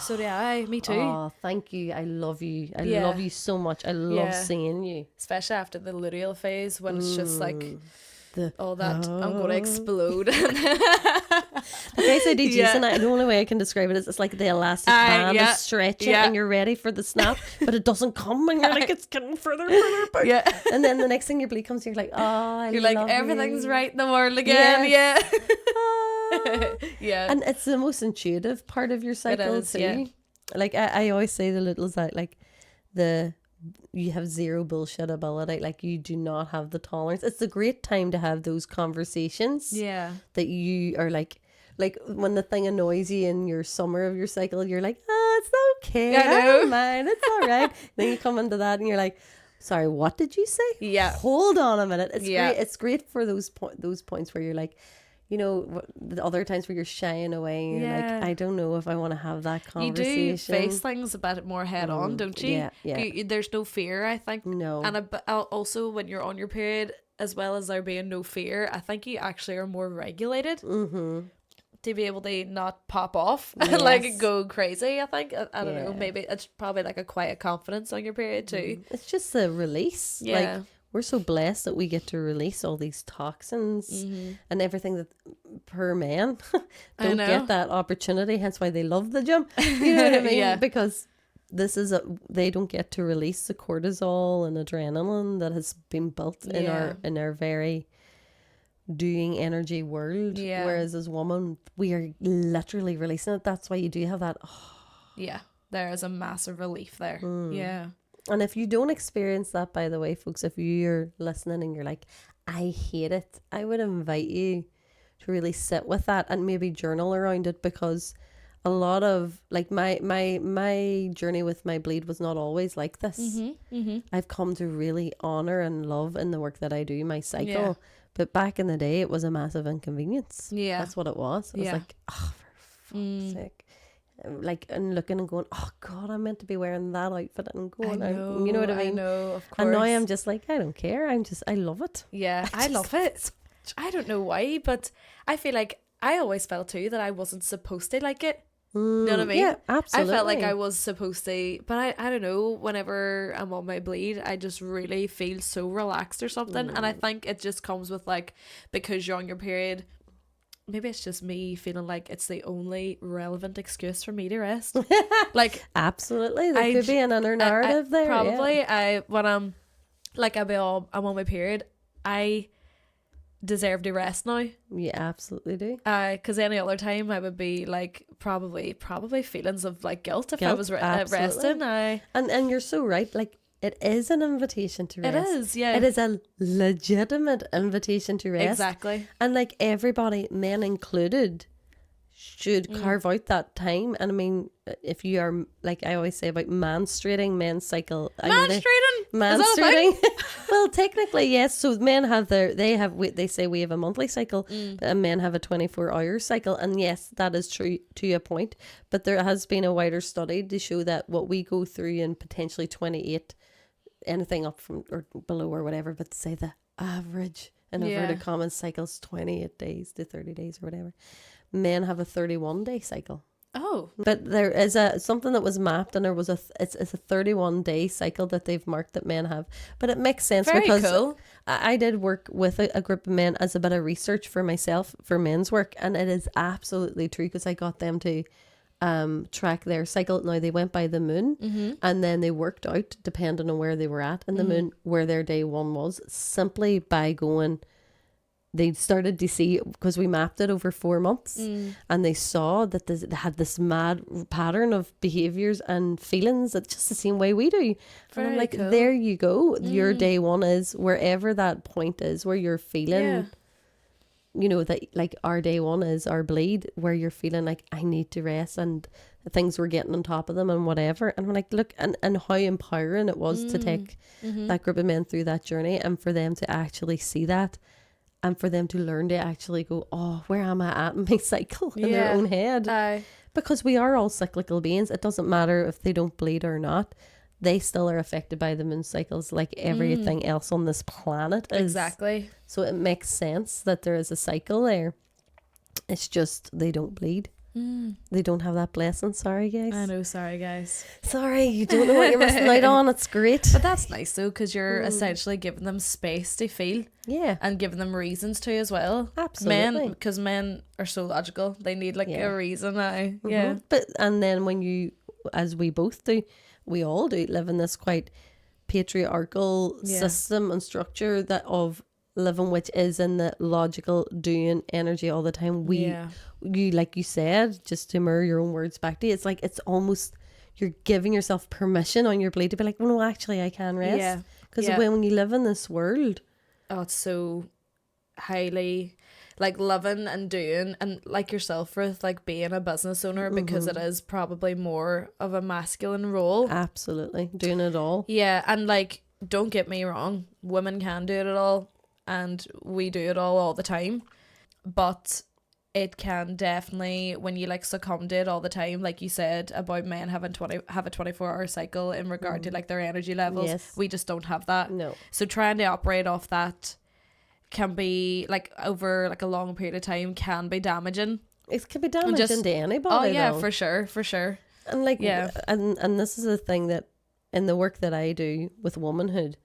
So do I. Me too. Oh, thank you. I love you. I love you so much. I love seeing you. Especially after the luteal phase, when it's just like all that I'm going to explode. Like I said, Jason, the only way I can describe it is it's like the elastic band is stretching and you're ready for the snap, but it doesn't come, and you're like, it's getting further back. And then the next thing your bleed comes, you're like, oh, you're like, everything's right in the world again. And it's the most intuitive part of your cycle too. Like I always say the littles that like you have zero bullshit ability. Like, you do not have the tolerance. It's a great time to have those conversations. That you are like when the thing annoys you in your summer of your cycle, you're like, it's okay. I don't mind. It's all right. Then you come into that and you're like, sorry, what did you say? Hold on a minute. It's great. It's great for those points where you're like, you know, the other times where you're shying away and you're like, I don't know if I want to have that conversation. You do face things a bit more head on, don't you? There's no fear, I think. No. And also when you're on your period, as well as there being no fear, I think you actually are more regulated to be able to not pop off and like go crazy. I think I don't know, maybe it's probably like a quiet confidence on your period too. It's just a release. Like, we're so blessed that we get to release all these toxins and everything that per man don't get that opportunity. Hence why they love the gym. You know what I mean? Because they don't get to release the cortisol and adrenaline that has been built in our very doing energy world. Whereas as women, we are literally releasing it. That's why you do have that. There is a massive relief there. And if you don't experience that, by the way, folks, if you're listening and you're like, I hate it, I would invite you to really sit with that and maybe journal around it, because a lot of like my journey with my bleed was not always like this. I've come to really honor and love in the work that I do, my cycle. But back in the day, it was a massive inconvenience. That's what it was. It was like, oh, for fuck's sake. Like, and looking and going, oh God, I'm meant to be wearing that outfit and going out. You know what I mean? I know, of course. And now I'm just like, I don't care. I love it. I love it. I don't know why, but I feel like I always felt too that I wasn't supposed to like it. You know what I mean? Yeah, absolutely. I felt like I was supposed to, but I don't know, whenever I'm on my bleed, I just really feel so relaxed or something. And I think it just comes with like, because you're on your period, maybe it's just me feeling like it's the only relevant excuse for me to rest. Like, absolutely, there could be an inner narrative there. Probably, when I'm on my period, I deserve to rest now. You absolutely do. Because any other time I would be like probably feelings of like guilt if I was resting. And you're so right. Like, it is an invitation to rest. It is, yeah. It is a legitimate invitation to rest. Exactly. And like, everybody, men included, should carve out that time. And I mean, if you are, like I always say about menstruating, men's cycle. Menstruating? Well, technically, yes. So men have they say we have a monthly cycle, and men have a 24-hour cycle. And yes, that is true to a point. But there has been a wider study to show that what we go through in potentially 28, anything up from or below or whatever, but say the average in inverted commas cycles 28 days to 30 days or whatever. Men have a 31-day cycle. Oh, but there is something that was mapped, and there was it's a 31-day cycle that they've marked that men have. But it makes sense. Very because cool. I did work with a group of men as a bit of research for myself for men's work, and it is absolutely true, because I got them to track their cycle. Now, they went by the moon, and then they worked out, depending on where they were at in the moon, where their day one was, simply by going they started to see, because we mapped it over 4 months, and they saw that they had this mad pattern of behaviours and feelings that just the same way we do. And I'm like, cool. there you go. Your day one is wherever that point is where you're feeling, you know, that like our day one is our bleed, where you're feeling like I need to rest and things were getting on top of them and whatever. And I'm like, look, and how empowering it was to take that group of men through that journey, and for them to actually see that. And for them to learn to actually go, oh, where am I at in my cycle in their own head? Because we are all cyclical beings. It doesn't matter if they don't bleed or not. They still are affected by the moon cycles like everything else on this planet is. Exactly. So it makes sense that there is a cycle there. It's just they don't bleed. They don't have that blessing. Sorry, guys. I know, sorry, guys. Sorry, you don't know what you're missing out on. It's great. But that's nice, though, because you're essentially giving them space to feel. Yeah. And giving them reasons to as well. Absolutely. Because men are so logical. They need, like, a reason now. Yeah. But, and then when you, as we both do, we all do, live in this quite patriarchal system and structure that of living, which is in the logical doing energy all the time. You, like you said, just to mirror your own words back to you, it's like, it's almost, you're giving yourself permission on your bleed to be like, well, no, actually I can rest. Because when you live in this world, it's so highly like loving and doing, and like yourself, Ruth, like being a business owner, because it is probably more of a masculine role. Absolutely. Doing it all. Yeah. And like, don't get me wrong, women can do it all, and we do it all the time, but it can definitely, when you like succumb to it all the time, like you said about men having have a 24-hour cycle in regard to like their energy levels, we just don't have that. No. So trying to operate off that can be like over like a long period of time can be damaging. It can be damaging to anybody. Oh yeah, though. for sure. And like, and this is the thing that in the work that I do with womanhood,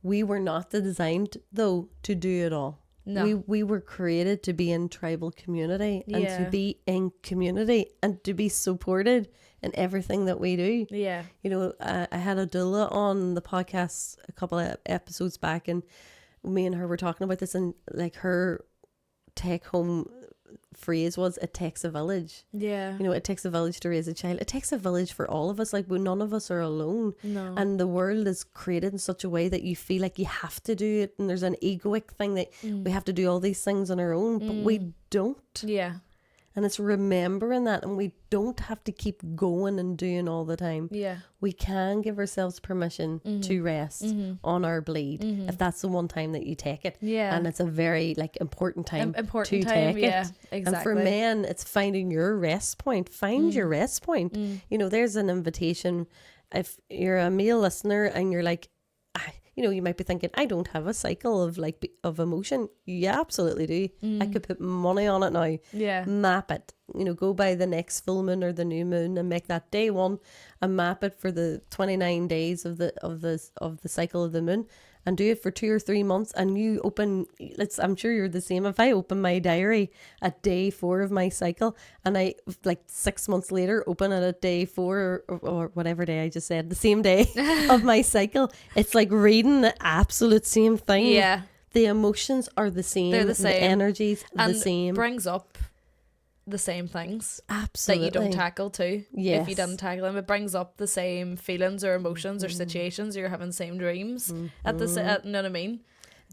we were not designed though to do it all. No. We were created to be in tribal community and to be in community and to be supported in everything that we do. Yeah. You know, I had a doula on the podcast a couple of episodes back, and me and her were talking about this, and like her take home phrase was, it takes a village. Yeah. You know, it takes a village to raise a child. It takes a village for all of us. Like, none of us are alone. No. And the world is created in such a way that you feel like you have to do it, and there's an egoic thing that we have to do all these things on our own, but we don't. Yeah. And it's remembering that, and we don't have to keep going and doing all the time. Yeah. We can give ourselves permission to rest on our bleed if that's the one time that you take it. Yeah. And it's a very like important time to take it. Exactly. And for men, it's finding your rest point. Find your rest point. You know, there's an invitation. If you're a male listener and you're like, you know, you might be thinking, I don't have a cycle of like of emotion. You absolutely do. I could put money on it now. Yeah. Map it. You know, go by the next full moon or the new moon and make that day one, and map it for the 29 days of the cycle of the moon, and do it for 2 or 3 months. And you open, I'm sure you're the same. If I open my diary at day 4 of my cycle, and I like 6 months later open it at day 4 or whatever day I just said, the same day of my cycle, it's like reading the absolute same thing. Yeah. The emotions are the same. They're the same. The energies are the same. Brings up the same things. Absolutely. That you don't tackle too. Yes. If you didn't tackle them, it brings up the same feelings or emotions or situations. You're having the same dreams at the you know what I mean?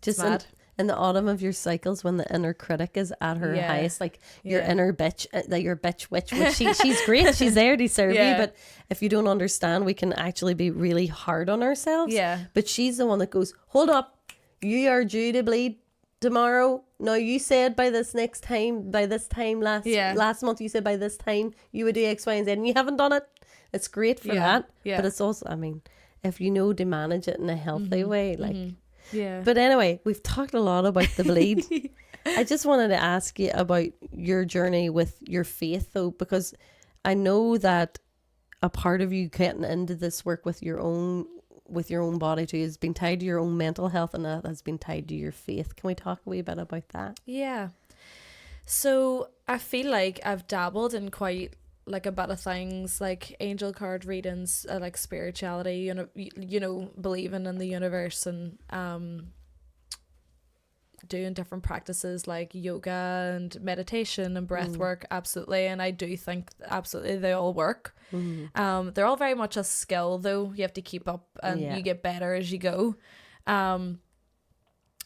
Just mad. In the autumn of your cycles, when the inner critic is at her highest, like your inner bitch, that your bitch witch, which she's great, she's there to serve you, but if you don't understand, we can actually be really hard on ourselves. Yeah. But she's the one that goes, hold up, you are due to bleed tomorrow. No, you said by this time last month, you said by this time you would do X, Y, and Z, and you haven't done it. It's great for that, but it's also, I mean, if you know to manage it in a healthy way, like, yeah. But anyway, we've talked a lot about the bleed. I just wanted to ask you about your journey with your faith, though, because I know that a part of you getting into this work with your own body too has been tied to your own mental health, and that has been tied to your faith. Can we talk a wee bit about that? Yeah. So I feel like I've dabbled in quite like a bit of things, like angel card readings, like spirituality, you know, believing in the universe, and doing different practices like yoga and meditation and breath work, absolutely. And I do think absolutely they all work. They're all very much a skill though. You have to keep up and you get better as you go.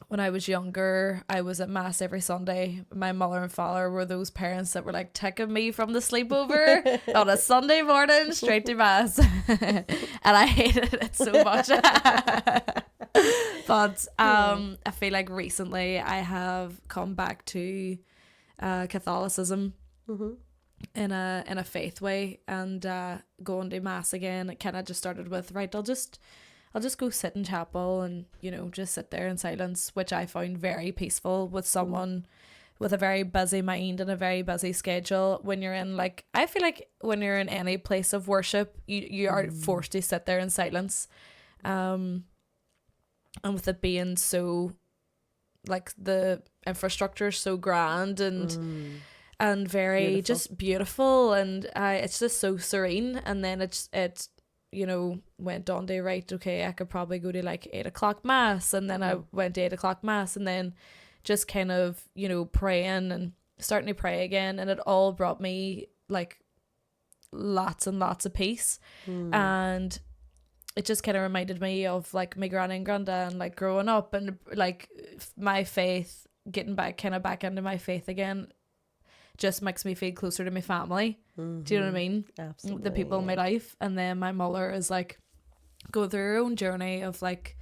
When I was younger, I was at mass every Sunday. My mother and father were those parents that were like taking me from the sleepover on a Sunday morning straight to mass. And I hated it so much. But I feel like recently I have come back to Catholicism in a faith way, and going to mass again. It kind of just started with, right, I'll just go sit in chapel and, you know, just sit there in silence, which I found very peaceful with someone with a very busy mind and a very busy schedule. When you're in, like, I feel like when you're in any place of worship, you are forced to sit there in silence. And with it being so, like, the infrastructure is so grand and very beautiful. Just beautiful, and it's just so serene. And then it's you know, went on to, right, okay, I could probably go to like 8 o'clock mass, and then I went to 8 o'clock mass, and then just kind of, you know, praying and starting to pray again, and it all brought me like lots and lots of peace. And it just kind of reminded me of like my granny and granddad and like growing up, and like my faith, getting back into my faith again just makes me feel closer to my family. Do you know what I mean? Absolutely. The people in my life. And then my mother is like going through her own journey of like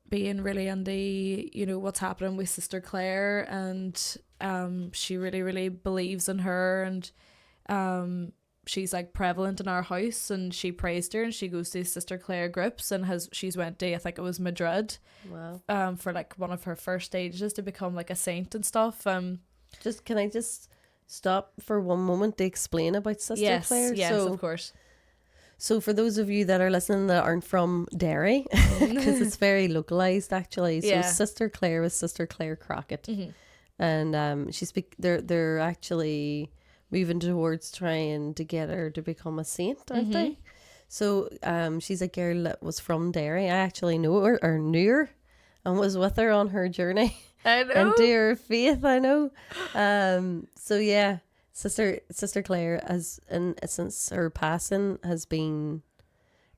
being really into, you know, what's happening with Sister Claire, and she really, really believes in her, and she's like prevalent in our house, and she prays to her, and she goes to Sister Claire groups, and she's went to, I think it was Madrid. Wow. For like one of her first stages to become like a saint and stuff. Can I just stop for one moment to explain about Sister Claire? Yes, of course. So for those of you that are listening that aren't from Derry, because it's very localized actually. So Sister Claire was Sister Claire Crockett, and they're actually moving towards trying to get her to become a saint, aren't they? So she's a girl that was from Derry. I actually knew her and was with her on her journey. I know. And to her faith, I know. So yeah, Sister Claire, since her passing, has been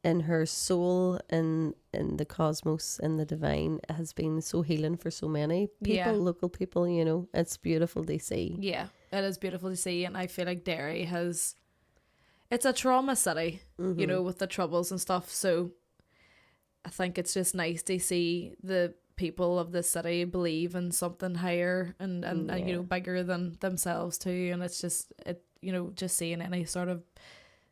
in her soul, in the cosmos, in the divine, has been so healing for so many people, local people, you know. It's beautiful to see. Yeah, it is beautiful to see. And I feel like Derry it's a trauma city, you know, with the troubles and stuff. So I think it's just nice to see the people of the city believe in something higher and you know, bigger than themselves too. And it's just, you know, just seeing any sort of,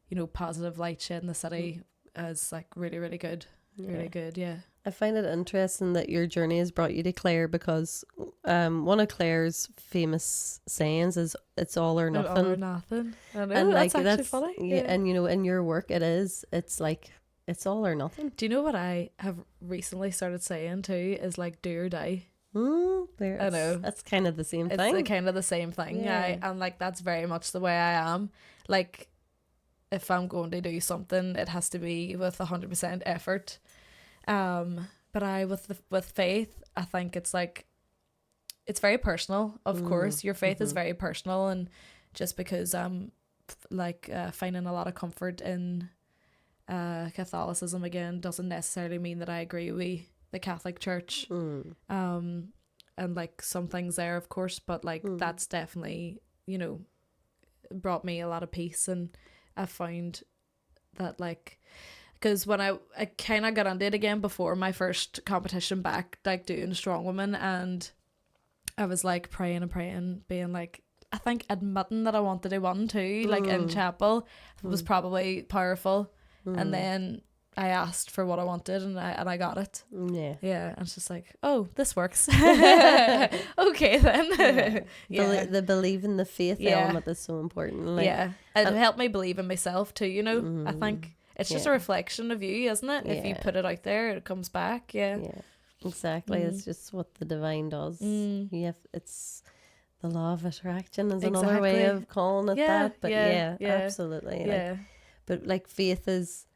you know, positive light shed in the city is like really, really good. Really good. Yeah. I find it interesting that your journey has brought you to Claire, because one of Claire's famous sayings is "It's all or nothing." All or nothing. I know, and that's actually funny. Yeah, and you know, in your work, it's like it's all or nothing. Do you know what I have recently started saying too? Is like do or die. I know that's kind of the same thing. It's kind of the same thing. Yeah. And like that's very much the way I am. Like, if I'm going to do something, it has to be with 100% effort. But with faith, I think it's like, it's very personal. Of course, your faith is very personal, and just because I'm like finding a lot of comfort in Catholicism again doesn't necessarily mean that I agree with the Catholic Church. And like some things there, of course, but like that's definitely, you know, brought me a lot of peace. And I found that like, because when I kind of got into it again before my first competition back, like doing Strongwoman, and I was like praying, being like, I think admitting that I wanted to win too, like in chapel, was probably powerful. And then I asked for what I wanted, and I got it. Yeah. And it's just like, oh, this works. Okay then. The believe in the faith element is so important. Like, it helped me believe in myself too, you know. I think it's just a reflection of you, isn't it? If you put it out there, it comes back. Yeah, exactly. It's just what the divine does. It's the law of attraction is another way of calling it that. But absolutely. Yeah. Like, but like faith is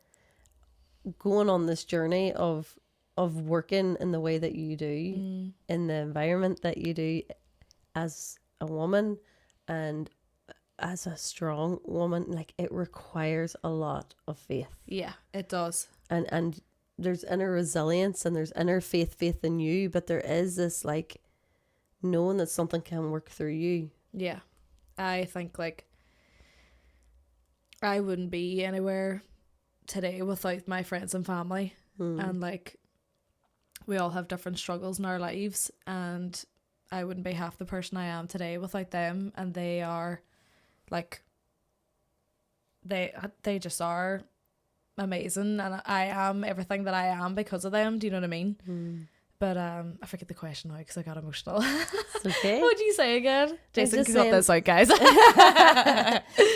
going on this journey of of working in the way that you do, in the environment that you do, as a woman and as a strong woman, like, it requires a lot of faith. Yeah, it does. And there's inner resilience and there's inner faith in you, but there is this, like, knowing that something can work through you. Yeah. I think, like, I wouldn't be anywhere today without my friends and family. And, like, we all have different struggles in our lives, and I wouldn't be half the person I am today without them. And they are, like, they just are amazing, and I am everything that I am because of them. Do you know what I mean? But I forget the question now because I got emotional. It's okay. What did you say again? Jason, just can cut this out, guys.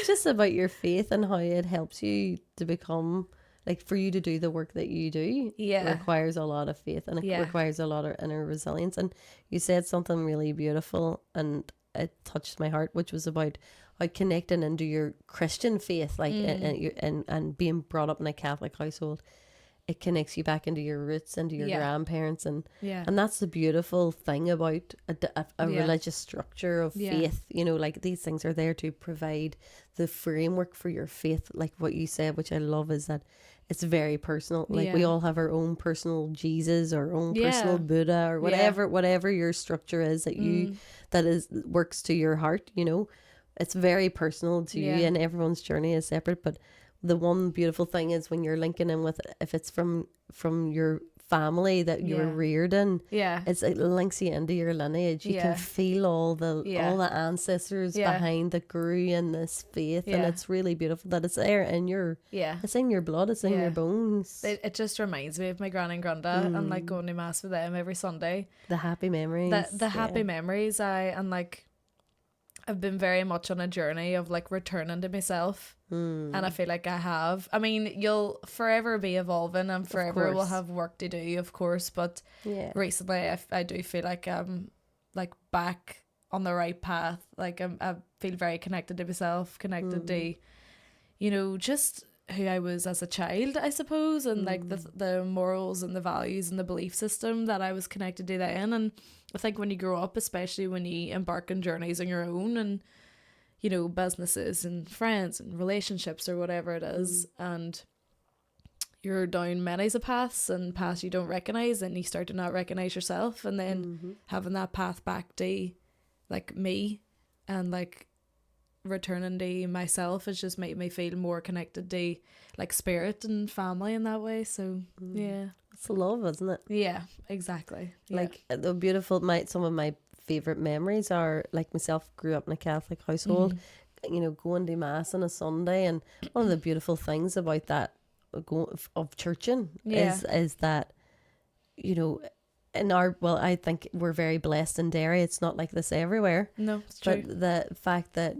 Just about your faith and how it helps you to become, like, for you to do the work that you do. Yeah. It requires a lot of faith, and it requires a lot of inner resilience. And you said something really beautiful, and it touched my heart, which was about how connecting into your Christian faith, like, and being brought up in a Catholic household, it connects you back into your roots, into your grandparents, and that's the beautiful thing about a religious structure of faith. You know, like, these things are there to provide the framework for your faith. Like what you said, which I love, is that it's very personal. Like, we all have our own personal Jesus, our own personal Buddha, or whatever your structure is that you works to your heart. You know, it's very personal to you, and everyone's journey is separate. But the one beautiful thing is when you're linking in with, if it's from your family that you were reared in, it links you into your lineage. You can feel all the ancestors behind that grew in this faith, and it's really beautiful that it's there in your it's in your blood, it's in your bones. It just reminds me of my gran and granda, and, like, going to mass with them every Sunday. The happy memories. The happy memories. I've been very much on a journey of, like, returning to myself. And I feel like I have. I mean, you'll forever be evolving, and forever will have work to do, of course. But recently, I do feel like I'm, like, back on the right path. Like, I feel very connected to myself, connected to, you know, just who I was as a child, I suppose, and like the morals and the values and the belief system that I was connected to then. And I think when you grow up, especially when you embark on journeys on your own, and, you know, businesses and friends and relationships or whatever it is, and you're down many paths and paths you don't recognize, and you start to not recognize yourself, and then having that path back to, like, me, and, like, returning to myself has just made me feel more connected to, like, spirit and family in that way. So it's love, isn't it? Yeah, exactly. Like, the beautiful, some of my favorite memories are, like, myself grew up in a Catholic household, you know, going to mass on a Sunday, and one of the beautiful things about that of churching is that, you know, I think we're very blessed in Derry. It's not like this everywhere. No, it's true. But the fact that,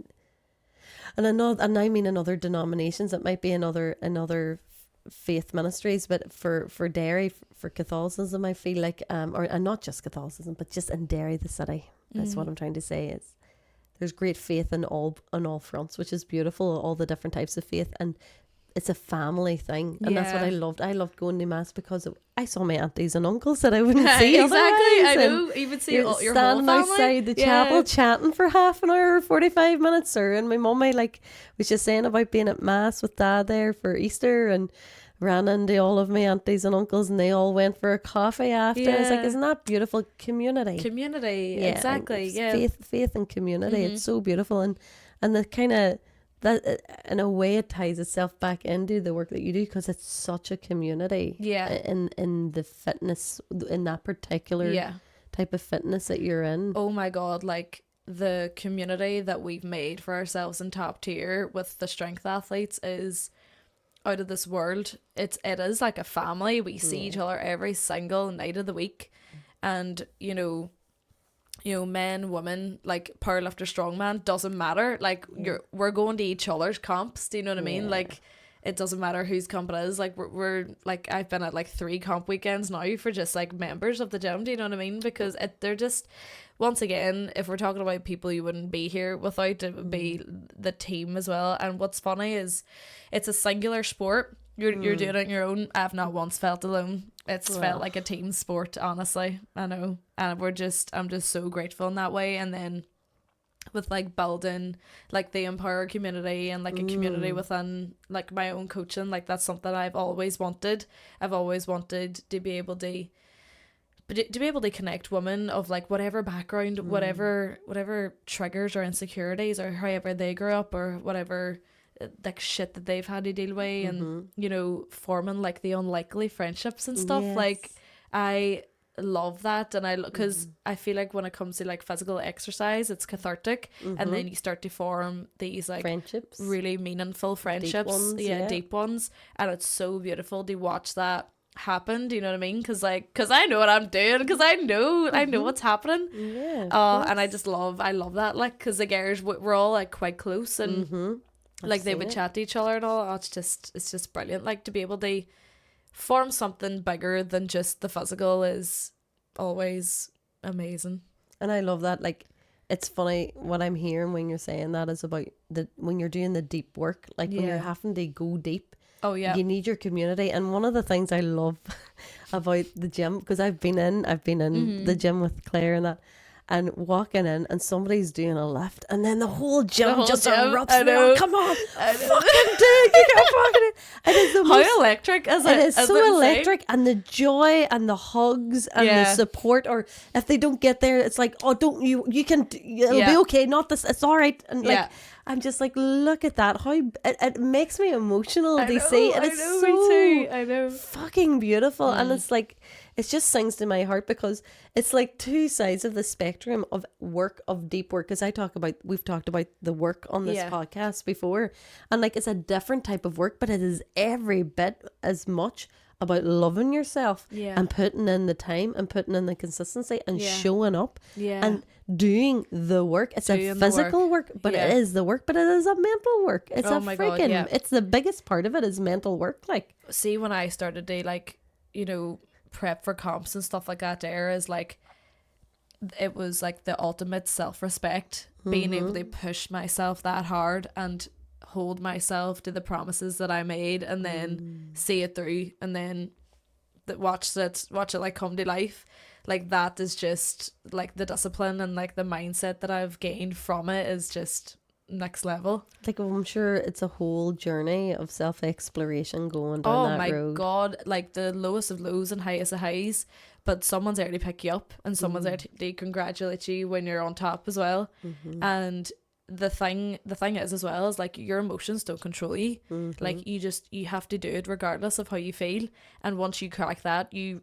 and I mean in other denominations, it might be in other faith ministries, but for Derry, for Catholicism, I feel like, and not just Catholicism, but just in Derry, the city. That's what I'm trying to say. Is there's great faith in all fronts, which is beautiful. All the different types of faith, and it's a family thing, and that's what I loved. I loved going to mass because I saw my aunties and uncles that I wouldn't see exactly. I know. You would see your whole family standing outside the chapel chatting for half an hour or 45 minutes. And my mummy, like, was just saying about being at mass with dad there for Easter, and ran into all of my aunties and uncles, and they all went for a coffee after. It's like, isn't that beautiful? Community, exactly. Faith and community. It's so beautiful, and the kind of that, in a way, it ties itself back into the work that you do, because it's such a community. In the fitness, in that particular type of fitness that you're in. Oh my God, like, the community that we've made for ourselves in top tier with the strength athletes is out of this world. It is like a family. We see each other every single night of the week, and you know, men, women, like, powerlifter, strongman, doesn't matter. Like, we're going to each other's comps. Do you know what I mean? Like, it doesn't matter whose comp it is. Like, we're like, I've been at like 3 comp weekends now for just like members of the gym. Do you know what I mean? Because they're just, once again, if we're talking about people you wouldn't be here without, it would be the team as well. And what's funny is it's a singular sport. You're doing it on your own. I've not once felt alone. It's felt like a team sport, honestly. I know. And I'm just so grateful in that way. And then with like building like the Empower community and like a community within like my own coaching, like that's something I've always wanted. I've always wanted to be able to connect women of like whatever background, whatever triggers or insecurities or however they grew up or whatever like shit that they've had to deal with, and you know, forming like the unlikely friendships and stuff. Like I love that, and because I feel like when it comes to like physical exercise, it's cathartic, and then you start to form these like friendships, really meaningful friendships, deep ones, and it's so beautiful to watch that happen. Do you know what I mean? Because I know what I'm doing, because I know what's happening. And I love that, like, because the girls, we're all like quite close, and like they would chat to each other and all. It's just brilliant, like, to be able to form something bigger than just the physical is always amazing. And I love that. Like, it's funny what I'm hearing when you're saying that is about when you're doing the deep work, like when you're having to go deep. Oh yeah, you need your community. And one of the things I love about the gym, because I've been in the gym with Claire and that, and walking in and somebody's doing a lift and then the whole gym erupts. I know. Come on, fucking do it. You can't fucking it. It is the most electric is it? It is so electric, and the joy and the hugs and the support. Or if they don't get there, it's like, oh, don't you can, it'll be okay. Not this. It's all right. And like, I'm just like, look at that. How it makes me emotional to see. And it's so me too. I know. Fucking beautiful. And it's like, it just sings to my heart, because it's like two sides of the spectrum of work, of deep work. Because we've talked about the work on this podcast before, and like, it's a different type of work, but it is every bit as much about loving yourself and putting in the time and putting in the consistency and showing up and doing the work. It's a physical work, but it is the work, but it is a mental work. It's it's the biggest part of it is mental work. Like, see, when I started to, like, you know, prep for comps and stuff like that, there is like, it was like the ultimate self-respect, being able to push myself that hard and hold myself to the promises that I made, and then see it through, and then watch it like come to life. Like, that is just like the discipline and like the mindset that I've gained from it is just next level. Like, I'm sure it's a whole journey of self-exploration going down that road. Oh my god, like the lowest of lows and highest of highs, but someone's there to pick you up, and someone's there to congratulate you when you're on top as well. And the thing is as well, is like, your emotions don't control you. Like, you have to do it regardless of how you feel, and once you crack that, you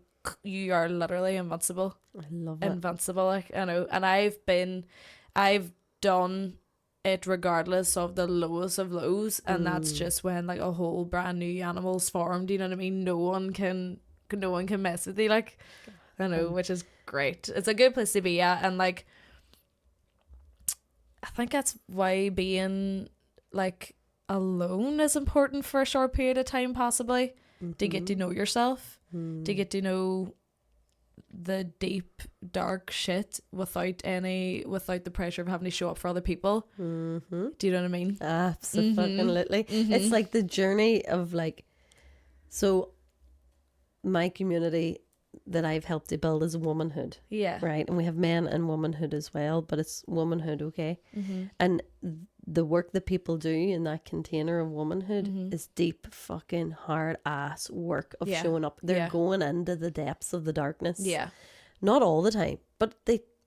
are literally invincible. I love it. Invincible, like, I know. And I've done it regardless of the lowest of lows, and that's just when like a whole brand new animal's formed. You know what I mean? No one can mess with you, like, I know, which is great. It's a good place to be at, and like, I think that's why being like alone is important for a short period of time, possibly, to get to know yourself, to get to know the deep dark shit without the pressure of having to show up for other people. Do you know what I mean? Absolutely. It's like the journey of like, so my community that I've helped to build is womanhood, right? And we have men and womanhood as well, but it's womanhood, okay? And the work that people do in that container of womanhood is deep fucking hard ass work of showing up. They're going into the depths of the darkness. Not all the time, but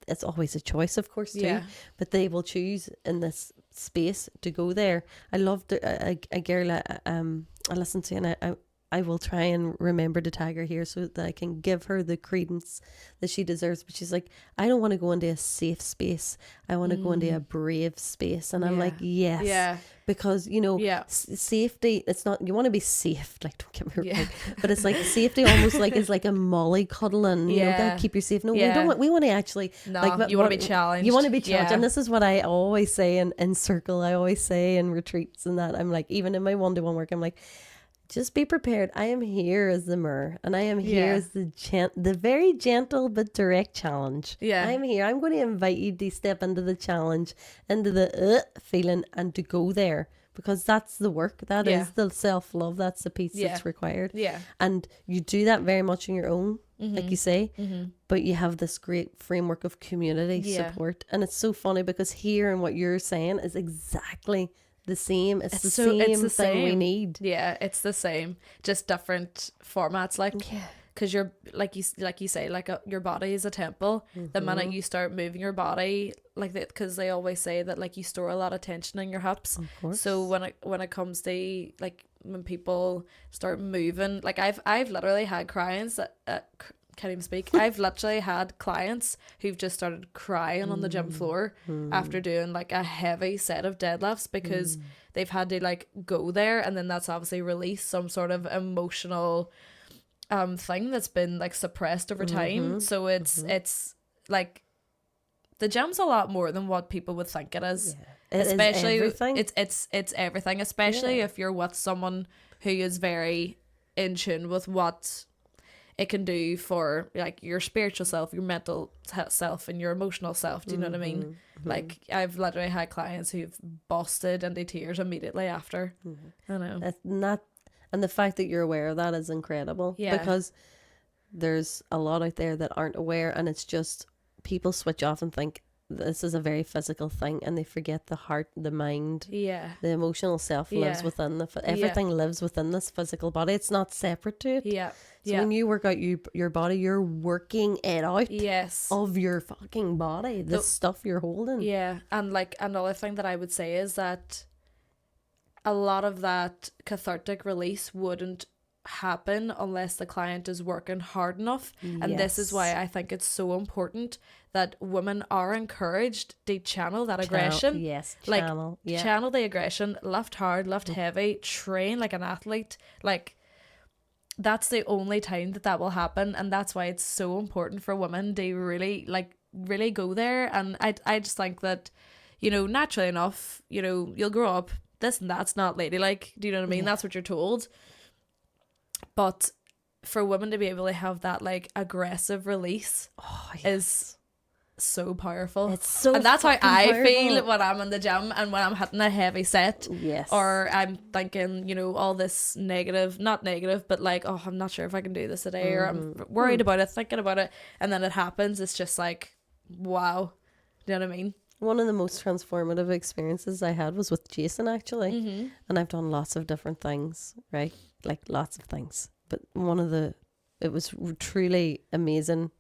it's always a choice, of course, too. But they will choose in this space to go there. I loved a girl I listened to, and I will try and remember to tag her here so that I can give her the credence that she deserves. But she's like, I don't want to go into a safe space. I want to go into a brave space. And I'm like, yes. Because, you know, safety, it's not, you want to be safe. Like, don't get me wrong. But it's like safety almost like is like a mollycoddling. You know, gotta keep you safe. No, we want to actually. No, like, you want to be challenged. You want to be challenged. And this is what I always say in circle. I always say in retreats and that. I'm like, even in my one-to-one work, I'm like, just be prepared. I am here as the mirror, and I am here as the very gentle but direct challenge. I'm here. I'm going to invite you to step into the challenge, into the feeling, and to go there because that's the work. That Yeah. is the self-love. That's the piece Yeah. that's required. Yeah. And you do that very much on your own, like you say, but you have this great framework of community support. And it's so funny because here and what you're saying is exactly the same. It's the same thing we need. Yeah, it's the same, just different formats. Like, because you're like you say, like your body is a temple. The minute you start moving your body like that, because they always say that like you store a lot of tension in your hips. Of course. So when it comes to like when people start moving, like I've literally had clients that can't even speak. I've literally had clients who've just started crying on the gym floor after doing like a heavy set of deadlifts because they've had to like go there, and then that's obviously released some sort of emotional thing that's been like suppressed over time. So it's like the gym's a lot more than what people would think it is. Yeah. Especially is everything. It's everything, especially if you're with someone who is very in tune with what it can do for like your spiritual self, your mental self, and your emotional self. Do you know what I mean? Like I've literally had clients who've busted into tears immediately after. I know. And the fact that you're aware of that is incredible. Yeah. Because there's a lot out there that aren't aware, and it's just people switch off and think this is a very physical thing, and they forget the heart, the mind, the emotional self lives within everything lives within this physical body. It's not separate to it. So when you work out your body, you're working it out of your fucking body, the stuff you're holding. Yeah. And like another thing that I would say is that a lot of that cathartic release wouldn't happen unless the client is working hard enough. And this is why I think it's so important that women are encouraged to channel that aggression. Channel the aggression, lift hard, lift heavy, train like an athlete. Like that's the only time that will happen, and that's why it's so important for women to really go there. And I just think that, you know, naturally enough, you know, you'll grow up, this and that's not ladylike. Do you know what I mean? That's what you're told. But for women to be able to have that like aggressive release is so powerful. It's so, and that's how I powerful. feel when I'm in the gym and when I'm hitting a heavy set. Or I'm thinking, you know, all this not negative, but like, oh, I'm not sure if I can do this today, or I'm worried about it, thinking about it, and then it happens. It's just like, wow. Do you know what I mean? One of the most transformative experiences I had was with Jason, actually. And I've done lots of different things, right? Like lots of things. But it was truly amazing,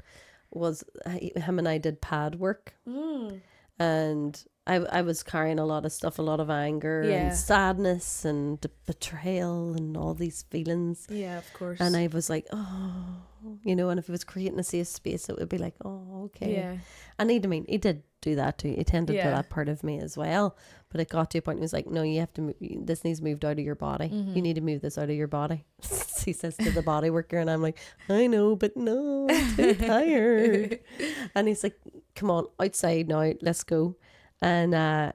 was him and I did pad work. And I was carrying a lot of stuff, a lot of anger and sadness and betrayal and all these feelings. Yeah, of course. And I was like, oh, you know, and if he was creating a safe space, it would be like, oh, okay. Yeah. And he did do that too. He tended to that part of me as well. But it got to a point where he was like, no, you have to this needs moved out of your body. You need to move this out of your body. He says to the body worker, and I'm like, I know, but no, I'm too tired. And he's like, come on, outside now, let's go. And I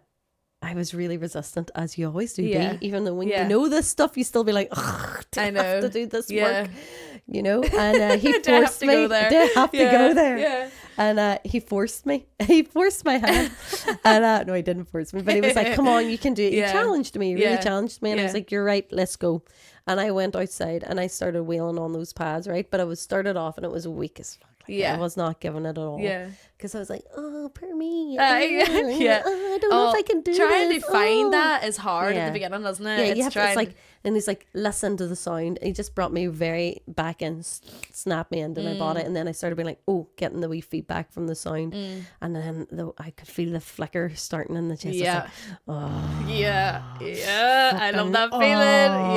was really resistant, as you always do be, even though when you know this stuff, you still be like, oh, I have to do this work, you know. And he forced me. Do I have to go there? Yeah. And he forced me. He forced my hand. And no, he didn't force me, but he was like, come on, you can do it. He challenged me. He really challenged me. And I was like, you're right, let's go. And I went outside and I started wheeling on those pads, right? But I was started off and it was weak as fuck. Like, I was not giving it at all. Yeah. Because I was like, oh, poor me. I don't know if I can do trying this. To find that is hard at the beginning, isn't it? Yeah, it's like, and he's like, listen to the sound. He just brought me very back and snapped me into my body. And then I started being like, oh, getting the wee feedback from the sound. And then I could feel the flicker starting in the chest. Yeah. Like, oh, yeah. I love that feeling.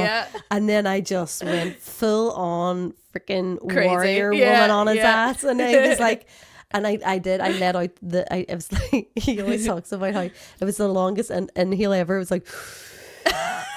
Yeah. And then I just went full on freaking warrior woman on his ass. And I was like, and I let out it was like, he always talks about how it was the longest inhale ever. It was like,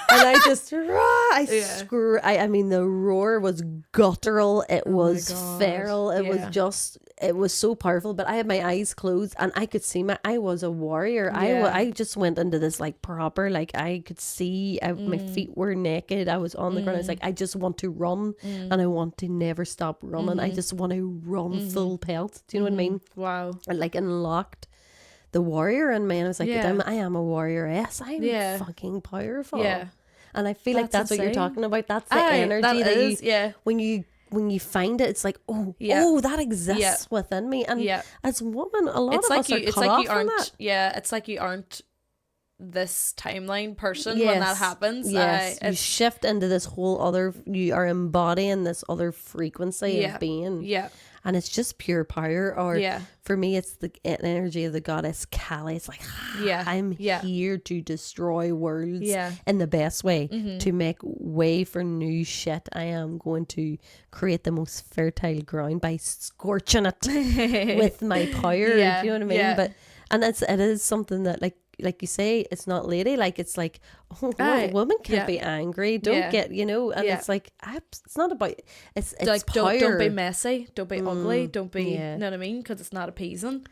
and I just, I mean, the roar was guttural. It was feral. It was so powerful, but I had my eyes closed and I could see I was a warrior. I just went into this like proper, like I could see, my feet were naked. I was on the ground. I was like, I just want to run and I want to never stop running. I just want to run full pelt. Do you know what I mean? Wow. And like unlocked the warrior in me, and I was like, I am a warrioress. I'm fucking powerful. Yeah. And I feel like that's what you're talking about. That's the energy that is, when you find it, it's like, oh, that exists within me. And as a woman, a lot of us are cut off from that. Yeah, it's like you aren't this timeline person when that happens. Yes, you shift into this whole other, you are embodying this other frequency of being. Yeah. And it's just pure power. Or for me, it's the energy of the goddess Kali. It's like, I'm here to destroy worlds in the best way, to make way for new shit. I am going to create the most fertile ground by scorching it with my power. You know what I mean? Yeah. But it is something that like you say, it's not lady, like it's like, a woman can't be angry, don't get, you know, and it's like, it's not about, it's like power. don't be messy, don't be ugly, don't be, you know what I mean, because it's not appeasing.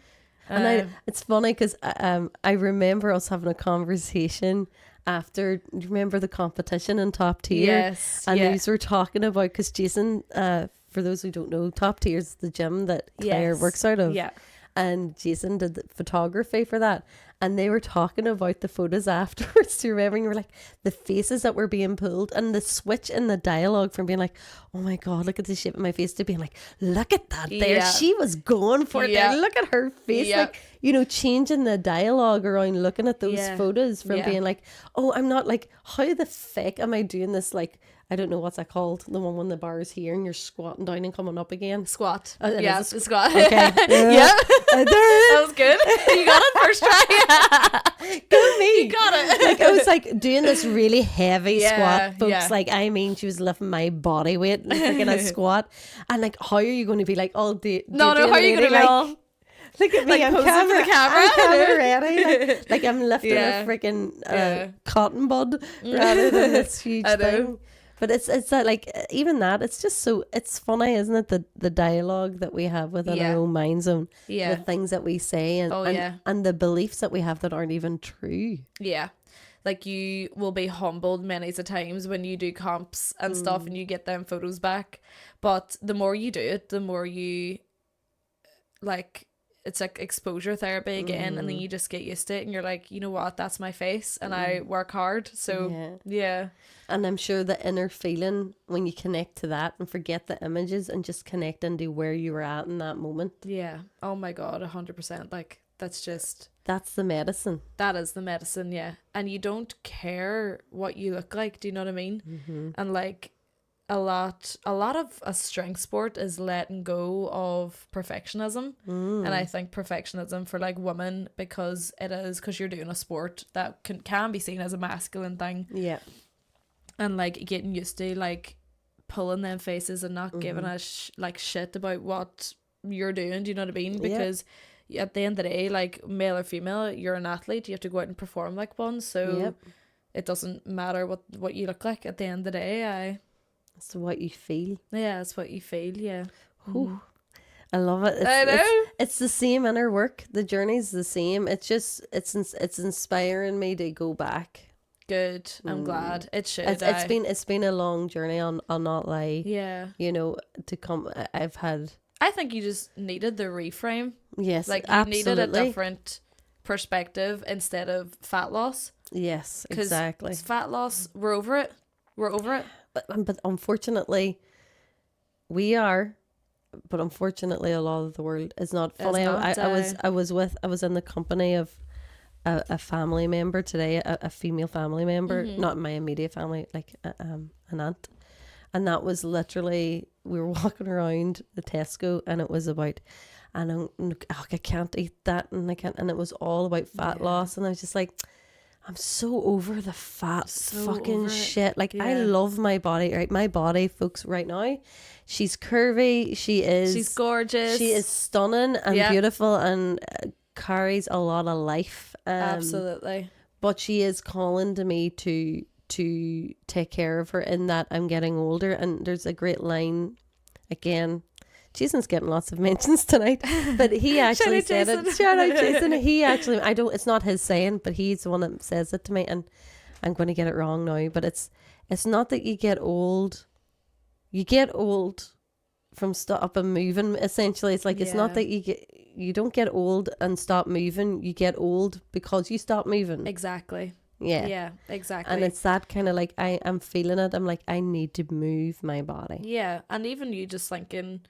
And it's funny because I remember us having a conversation after, do you remember the competition in Top Tier? Yes. And these were talking about, because Jason, for those who don't know, Top Tier is the gym that Claire works out of. Yeah. And Jason did the photography for that. And they were talking about the photos afterwards. Do you remember? And you were like, the faces that were being pulled and the switch in the dialogue from being like, oh my God, look at the shape of my face, to being like, look at that there. Yeah. She was going for it there. Look at her face. Yeah. Like, you know, changing the dialogue around looking at those photos from being like, oh, I'm not like, how the fuck am I doing this? Like, I don't know what's that called. The one when the bar is here and you're squatting down and coming up again. Squat. Yes, the squat. Okay. Yeah. That was good. You got it first try. Go me. You got it. Like, I was like doing this really heavy squat, folks. Yeah. Like, I mean, she was lifting my body weight like in a squat. And like, how are you going to be like all day? No, how are you going to be all... Look at me, like, I'm posing for the camera. I'm camera ready. Like I'm lifting a freaking cotton bud rather than this huge thing. But it's that, like, even that, it's just so, it's funny, isn't it? The dialogue that we have within our own mind zone. Yeah. The things that we say and the beliefs that we have that aren't even true. Yeah. Like, you will be humbled many a times when you do comps and stuff and you get them photos back. But the more you do it, the more you, like, it's like exposure therapy again, and then you just get used to it and you're like, you know what, that's my face and I work hard. So yeah. And I'm sure the inner feeling when you connect to that and forget the images and just connect into where you were at in that moment. Yeah. Oh my God, 100%. Like, that's the medicine. That is the medicine, yeah. And you don't care what you look like, do you know what I mean? Mm-hmm. And like, a lot of a strength sport is letting go of perfectionism. And I think perfectionism for like women, because you're doing a sport that can be seen as a masculine thing. Yeah. And like getting used to like pulling them faces and not giving a shit about what you're doing, do you know what I mean? Because at the end of the day, like, male or female, you're an athlete, you have to go out and perform like one, so it doesn't matter what you look like at the end of the day. It's what you feel. Yeah, it's what you feel, yeah. I love it. I know. It's the same inner work. The journey's the same. It's just, it's inspiring me to go back. Good. I'm glad. It should. It's been a long journey, I'll not lie. Yeah. You know, to come, I think you just needed the reframe. Yes, like, you needed a different perspective instead of fat loss. Yes, exactly. Because fat loss, we're over it. But unfortunately, we are. But unfortunately, a lot of the world is not. Funny. I was in the company of a family member today, a female family member, not my immediate family, like an aunt, and that was literally, we were walking around the Tesco, and it was about, and I can't eat that, and I can't, and it was all about fat loss, and I was just like, I'm so over the fat fucking shit. Like, I love my body, right? My body, folks, right now, she's curvy. She's gorgeous. She is stunning and beautiful and carries a lot of life. Absolutely. But she is calling to me to take care of her in that I'm getting older. And there's a great line, again, Jason's getting lots of mentions tonight, but he actually said it. Shout out Jason. He actually, it's not his saying, but he's the one that says it to me, and I'm going to get it wrong now, but it's not that you get old. You get old from stop and moving, essentially. It's like, it's not that you you don't get old and stop moving. You get old because you stop moving. Exactly. Yeah. Yeah, exactly. And it's that kind of like, I'm feeling it. I'm like, I need to move my body. Yeah. And even you just thinking,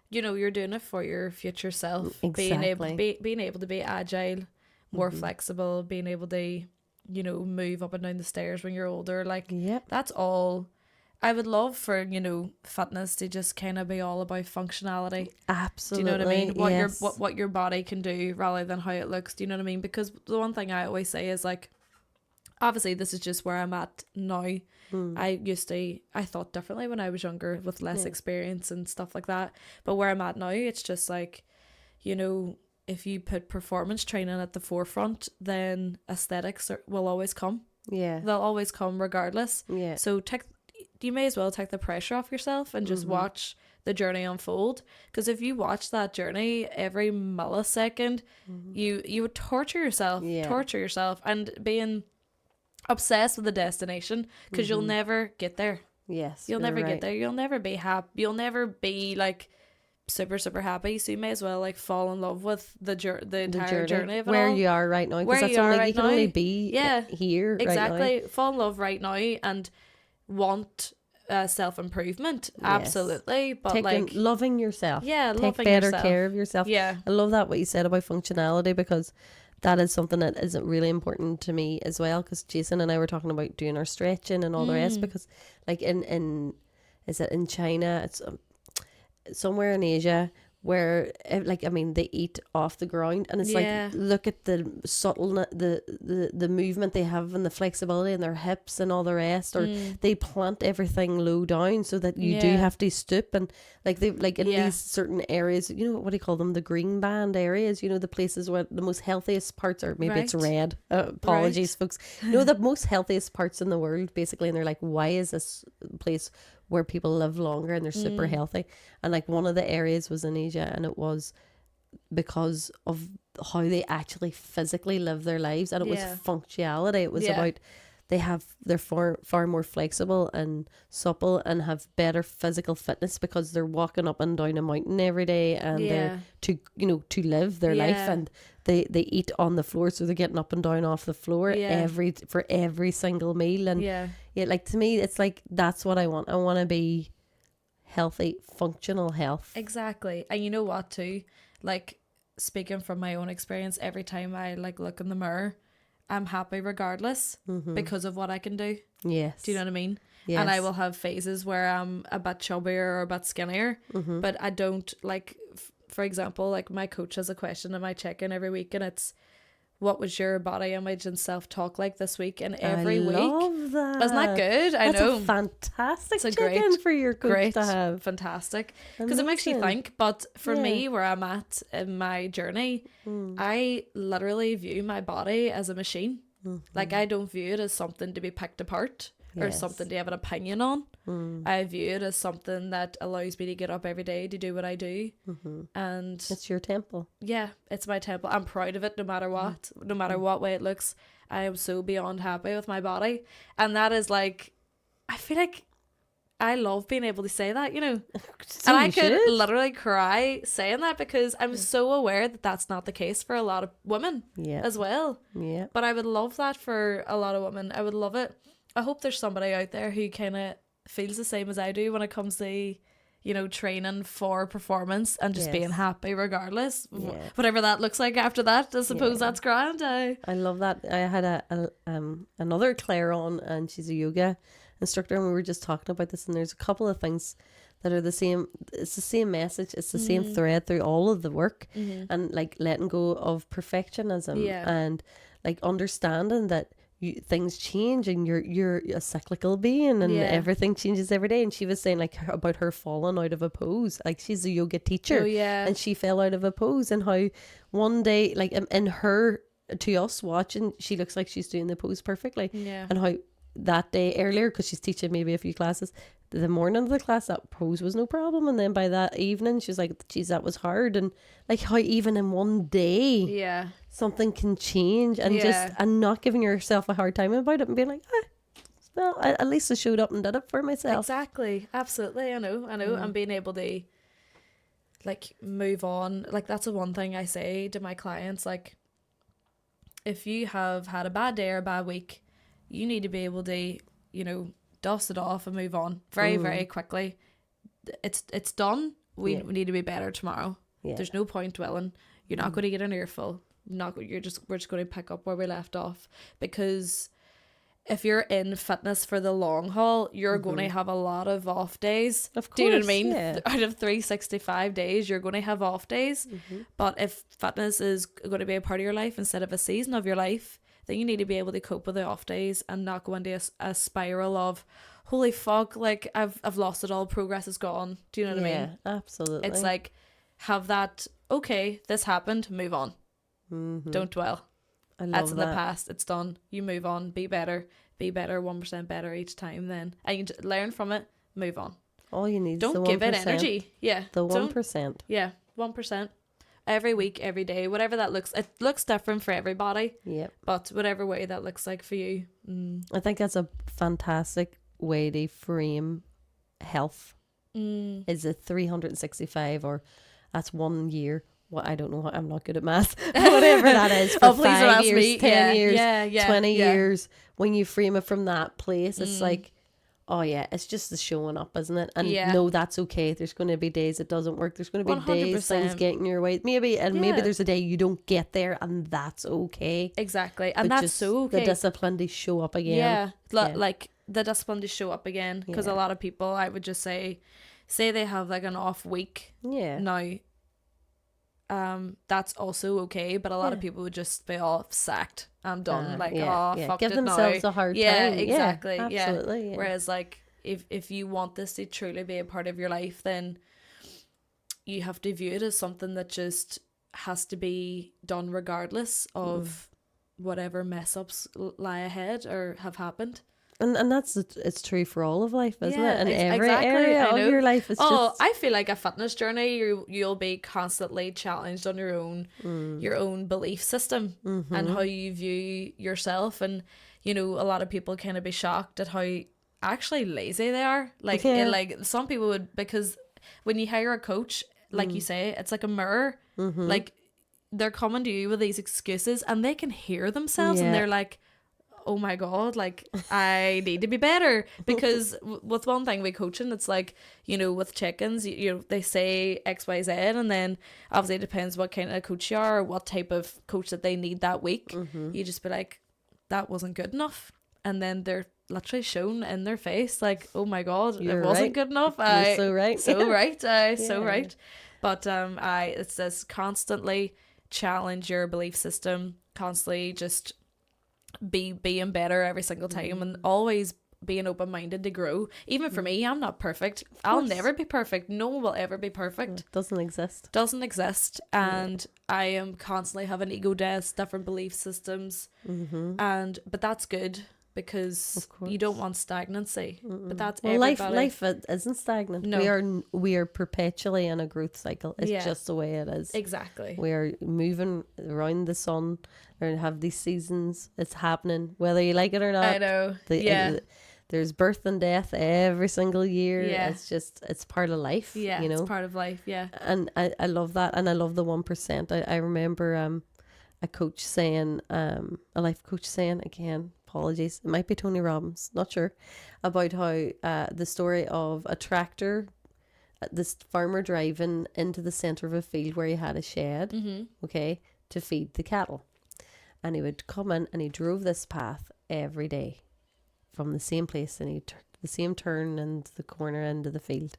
you know, you're doing it for your future self. Exactly. Being able to be agile, more flexible, being able to, you know, move up and down the stairs when you're older. Like, Yep. that's all. I would love for, you know, fitness to just kind of be all about functionality. Absolutely. Do you know what I mean? What yes. what your body can do rather than how it looks. Do you know what I mean? Because the one thing I always say is like, obviously this is just where I'm at now. I thought differently when I was younger with less experience and stuff like that. But where I'm at now, it's just like, you know, if you put performance training at the forefront, then aesthetics will always come. Yeah. They'll always come regardless. Yeah. So you may as well take the pressure off yourself and just watch the journey unfold. Because if you watch that journey every millisecond, you would torture yourself. And being obsessed with the destination, because you'll never get there. Yes. You'll never get there. You'll never be happy. You'll never be like super happy. So you may as well like fall in love with the entire journey of it where all. you are right now, because Where that's you are only right you can now. only be here Exactly. right now. Fall in love right now and want self-improvement. Absolutely. But loving yourself. Yeah, take loving better yourself. care of yourself. Yeah. I love that what you said about functionality, because that is something that is really important to me as well, because Jason and I were talking about doing our stretching and all the rest, because like in is it in China, it's somewhere in Asia, where like, I mean, they eat off the ground, and it's like, look at the subtle the movement they have and the flexibility in their hips and all the rest, or they plant everything low down so that you do have to stoop, and like they like in these certain areas, you know, what do you call them, the green band areas, you know, the places where the most healthiest parts are, maybe it's red, apologies folks, you know, the most healthiest parts in the world basically, and they're like, why is this place where people live longer and they're super healthy? And like one of the areas was in Asia, and it was because of how they actually physically live their lives, and it was functionality. It was about they're far more flexible and supple and have better physical fitness because they're walking up and down a mountain every day, and they're to live their life, and they eat on the floor, so they're getting up and down off the floor for every single meal. And like, to me, it's like, that's what I want. I want to be healthy, functional health. Exactly. And you know what too, like, speaking from my own experience, every time I like look in the mirror, I'm happy regardless because of what I can do. Yes. Do you know what I mean? Yes. And I will have phases where I'm a bit chubbier or a bit skinnier, but I don't like, for example, like my coach has a question in my check-in every week, and it's, what was your body image and self-talk like this week? And every week. I love that. Isn't that good? I know. That's a fantastic It's check-in for your coach to have. Fantastic. Because it makes you think. But for me, where I'm at in my journey, I literally view my body as a machine. Like, I don't view it as something to be picked apart or something to have an opinion on. I view it as something that allows me to get up every day to do what I do. And it's your temple. Yeah, it's my temple. I'm proud of it no matter what. No matter what way it looks. I am so beyond happy with my body. And that is like, I feel like I love being able to say that, you know. So and I could literally cry saying that, because I'm so aware that that's not the case for a lot of women as well. Yeah. But I would love that for a lot of women. I would love it. I hope there's somebody out there who kind of feels the same as I do when it comes to, you know, training for performance and just being happy regardless. Whatever that looks like after that, I suppose that's grand. I love that. I had another Claire on, and she's a yoga instructor, and we were just talking about this, and there's a couple of things that are the same. It's the same message, it's the same thread through all of the work, and like letting go of perfectionism, and like understanding that things change, and you're a cyclical being, and everything changes every day. And she was saying like about her falling out of a pose, like she's a yoga teacher, and she fell out of a pose, and how one day, like in her, to us watching, she looks like she's doing the pose perfectly, and how that day earlier, because she's teaching maybe a few classes, the morning of the class, that pose was no problem, and then by that evening she was like, geez, that was hard. And like how even in one day something can change, and just, and not giving yourself a hard time about it, and being like, well, at least I showed up and did it for myself. Exactly. Absolutely. I know. And being able to like move on. Like that's the one thing I say to my clients, like if you have had a bad day or a bad week, you need to be able to, you know, dust it off and move on very, very quickly. It's done. We need to be better tomorrow. Yeah. There's no point dwelling. You're not going to get an earful. We're just going to pick up where we left off, because if you're in fitness for the long haul, you're going to have a lot of off days. Of course, do you know what I mean? Yeah. Out of 365 days, you're going to have off days. But if fitness is going to be a part of your life instead of a season of your life, then you need to be able to cope with the off days and not go into a spiral of, holy fuck, like I've lost it all, progress is gone. Do you know what I mean? Yeah, absolutely. It's like, have that, okay, this happened, move on. Don't dwell. That's in the past. It's done. You move on. Be better. 1% better each time. Then and you learn from it. Move on. All you need. Don't give it energy. Yeah. The 1%. Yeah, 1%. Every week, every day, whatever that looks. It looks different for everybody. Yep. But whatever way that looks like for you. I think that's a fantastic way to frame health. Is it 365 or that's 1 year? Well, I don't know. I'm not good at math. Whatever that is for 5 years, 10 years, 20 years. When you frame it from that place, it's like, oh yeah, it's just the showing up, isn't it? And no, that's okay. There's going to be days it doesn't work. There's going to be 100%. Days things get in your way. Maybe there's a day you don't get there, and that's okay. Exactly, and that's so okay. The discipline to show up again. Like the discipline to show up again, because a lot of people, I would just say they have like an off week. Yeah. Now. That's also okay, but a lot of people would just be all sacked. I'm done. Fuck give it themselves now. A hard time. Yeah, exactly. Absolutely. Yeah. Whereas like if you want this to truly be a part of your life, then you have to view it as something that just has to be done regardless of whatever mess ups lie ahead or have happened. And it's true for all of life, isn't it? And every area of your life is I feel like a fitness journey, you'll be constantly challenged on your own belief system and how you view yourself. And, you know, a lot of people kind of be shocked at how actually lazy they are. Like, like some people would, because when you hire a coach, like you say, it's like a mirror. Like, they're coming to you with these excuses and they can hear themselves and they're like, oh my God, like I need to be better. Because with one thing we coaching, it's like, you know, with chickens, you know, they say XYZ, and then obviously it depends what kind of coach you are or what type of coach that they need that week. You just be like, that wasn't good enough, and then they're literally shown in their face like, oh my God, it wasn't good enough. You're so right. So right. So right. But it's this constantly challenge your belief system, constantly just being better every single time, and always being open-minded to grow. Even for me, I'm not perfect. I'll never be perfect. No one will ever be perfect. It doesn't exist. And I am constantly having ego deaths, different belief systems, but that's good, because you don't want stagnancy. But that's everybody. Life isn't stagnant. No. We are perpetually in a growth cycle. It's just the way it is. Exactly. We are moving around the sun and have these seasons. It's happening whether you like it or not. I know. There's birth and death every single year. It's part of life. Yeah, you know? It's part of life. Yeah. And I love that, and I love the 1%. I remember a coach saying, a life coach saying, again, apologies, it might be Tony Robbins, not sure, about how the story of a tractor, this farmer driving into the centre of a field where he had a shed, to feed the cattle. And he would come in and he drove this path every day from the same place, and he the same turn and the corner into the field.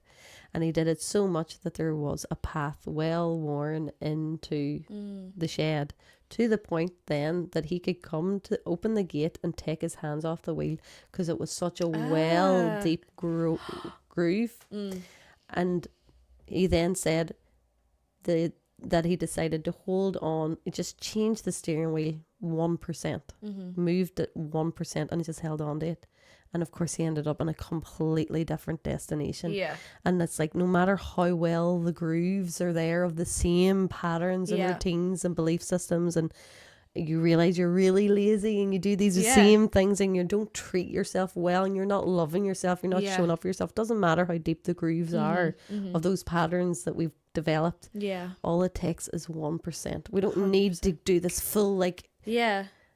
And he did it so much that there was a path well worn into the shed, to the point then that he could come to open the gate and take his hands off the wheel, because it was such a deep groove. And he then said that he decided to hold on. He just changed the steering wheel 1%, moved it 1%, and he just held on to it. And of course he ended up in a completely different destination. Yeah. And it's like, no matter how well the grooves are there of the same patterns and routines and belief systems, and you realize you're really lazy and you do these same things and you don't treat yourself well and you're not loving yourself, you're not showing up for yourself. Doesn't matter how deep the grooves are of those patterns that we've developed. Yeah. All it takes is 1%. We don't need to do this full, like,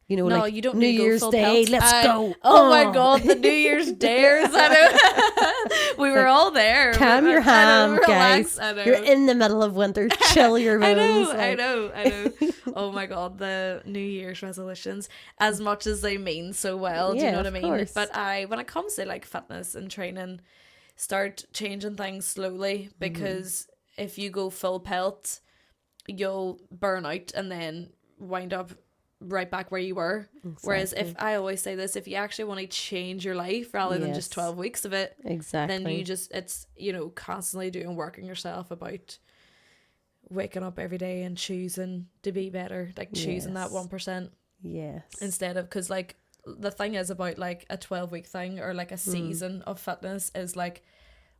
you know, no, like you don't New need to go Year's full Day, pelt. let's go. Oh my God, the New Year's dares. I know. We were all there. Calm your ham, guys. I know. You're in the middle of winter. Chill your bones. I know. Oh my God, the New Year's resolutions, as much as they mean so well, do you know what I mean? Course. But when it comes to like fitness and training, start changing things slowly, because if you go full pelt, you'll burn out and then wind up right back where you were. Exactly. Whereas if I always say this, if you actually want to change your life rather than just 12 weeks of it, then you just, it's, you know, constantly working yourself about waking up every day and choosing to be better, like choosing that 1%. Yes. Instead of, because like the thing is about like a 12-week thing or like a season of fitness is like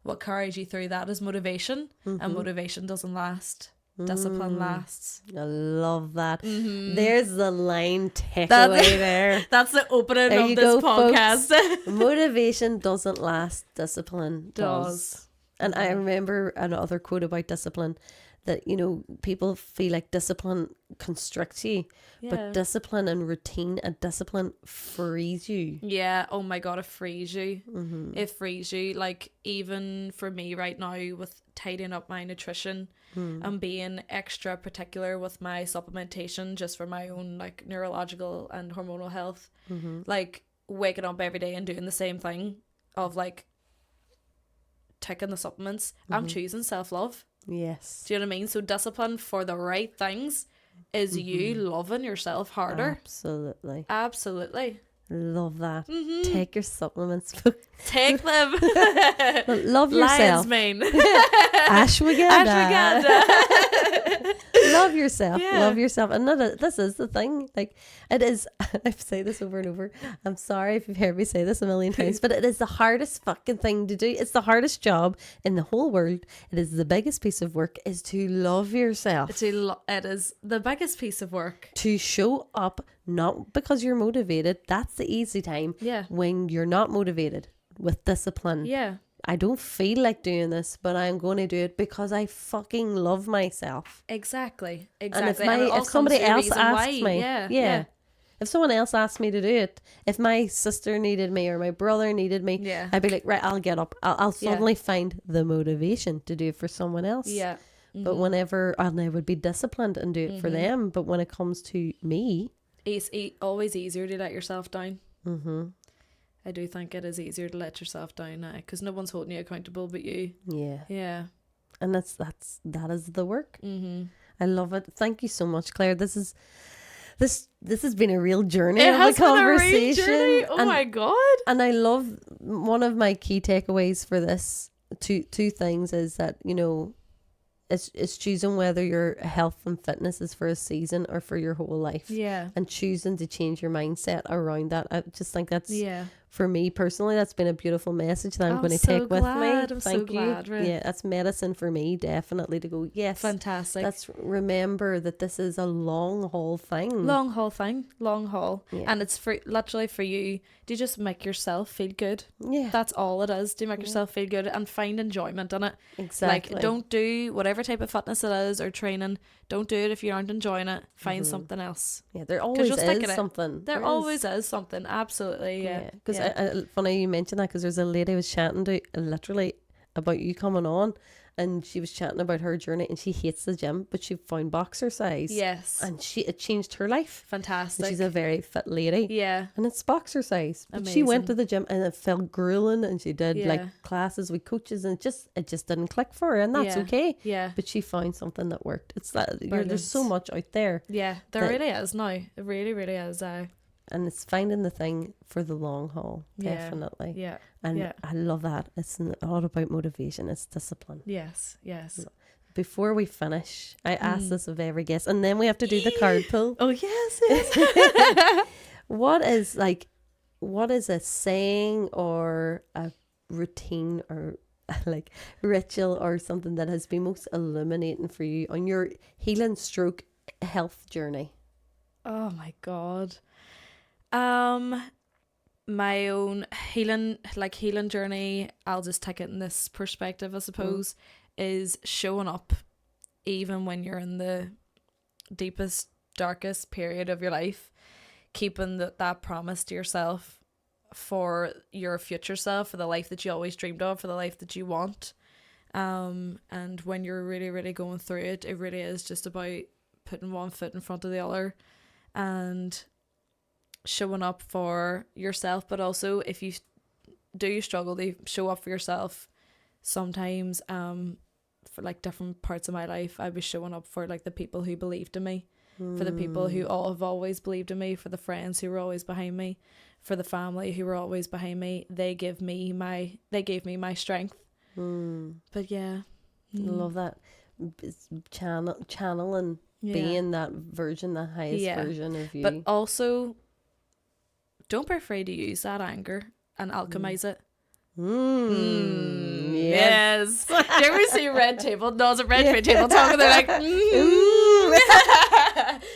what carries you through that is motivation, and motivation doesn't last. Discipline lasts. I love that. There's the line takeaway there. That's the opening there of you this go, podcast. Folks. Motivation doesn't last. Discipline does. And I remember another quote about discipline, that, you know, people feel like discipline constricts you, but discipline and routine and discipline frees you. Yeah. Oh my God, it frees you. It frees you. Like, even for me right now with tidying up my nutrition and being extra particular with my supplementation just for my own like neurological and hormonal health, like waking up every day and doing the same thing of like taking the supplements, I'm choosing self-love. Yes. Do you know what I mean? So discipline for the right things is you loving yourself harder. Absolutely. Love that. Take your supplements. Take them. Love yourself. Lion's mane. Ashwagandha. Love yourself. Love yourself. And this is the thing. Like, it is, I say this over and over. I'm sorry if you've heard me say this a million times, but it is the hardest fucking thing to do. It's the hardest job in the whole world. It is the biggest piece of work, is to love yourself. It is the biggest piece of work. To show up, not because you're motivated. That's the easy time. Yeah. When you're not motivated, with discipline. Yeah. I don't feel like doing this, but I'm going to do it because I fucking love myself. Exactly. And if somebody else asked me, if someone else asked me to do it, if my sister needed me or my brother needed me, I'd be like, right, I'll get up. I'll suddenly find the motivation to do it for someone else. Yeah. But whenever, and I would be disciplined and do it for them. But when it comes to me, it's always easier to let yourself down. I do think it is easier to let yourself down now because no one's holding you accountable but you. Yeah. And that is the work. I love it. Thank you so much, Claire. This has been a real journey. It has been a real journey. Oh my God. And I love, one of my key takeaways for this two things is that, you know, it's choosing whether your health and fitness is for a season or for your whole life. Yeah. And choosing to change your mindset around that. I just think that's, for me personally, that's been a beautiful message that I'm going to take with me. I'm so glad. Yeah, that's medicine for me, definitely, to go, yes. Fantastic. Let's remember that this is a long haul thing. Long haul. Yeah. And it's literally for you to just make yourself feel good. Yeah. That's all it is, to make yourself feel good and find enjoyment in it. Exactly. Like, don't do whatever type of fitness it is or training. Don't do it if you aren't enjoying it. Find something else. Yeah, there always is something. There always is something. Absolutely, yeah. Because funny you mentioned that, because there's a lady I was chatting to literally about you coming on, and she was chatting about her journey, and she hates the gym, but she found boxercise. Yes. And it changed her life. Fantastic. And she's a very fit lady. Yeah. And it's boxercise. But she went to the gym and it felt grueling, and she did like classes with coaches, and it just didn't click for her, and that's okay. Yeah. But she found something that worked. It's that there's so much out there. Yeah, there really is now. It really, really is. And it's finding the thing for the long haul, definitely. Yeah. And I love that. It's not about motivation, it's discipline. Yes. Before we finish, I ask this of every guest, and then we have to do the card pull. Oh, yes. What is a saying or a routine or like ritual or something that has been most illuminating for you on your healing stroke health journey? Oh my God. My own healing journey, I'll just take it in this perspective, I suppose, is showing up even when you're in the deepest, darkest period of your life, keeping that promise to yourself for your future self, for the life that you always dreamed of, for the life that you want. And when you're really, really going through it, it really is just about putting one foot in front of the other and showing up for yourself. But also, if you do struggle to show up for yourself, sometimes for like different parts of my life, I was showing up for like the people who believed in me, for the people who have always believed in me, for the friends who were always behind me, for the family who were always behind me. They gave me my strength. But yeah, I love that. It's channeling, being that version, the highest version of you. But also, don't be afraid to use that anger and alchemize it. Yes. Do you ever see Red Table? No, it's a Red Table Talk, and they're like,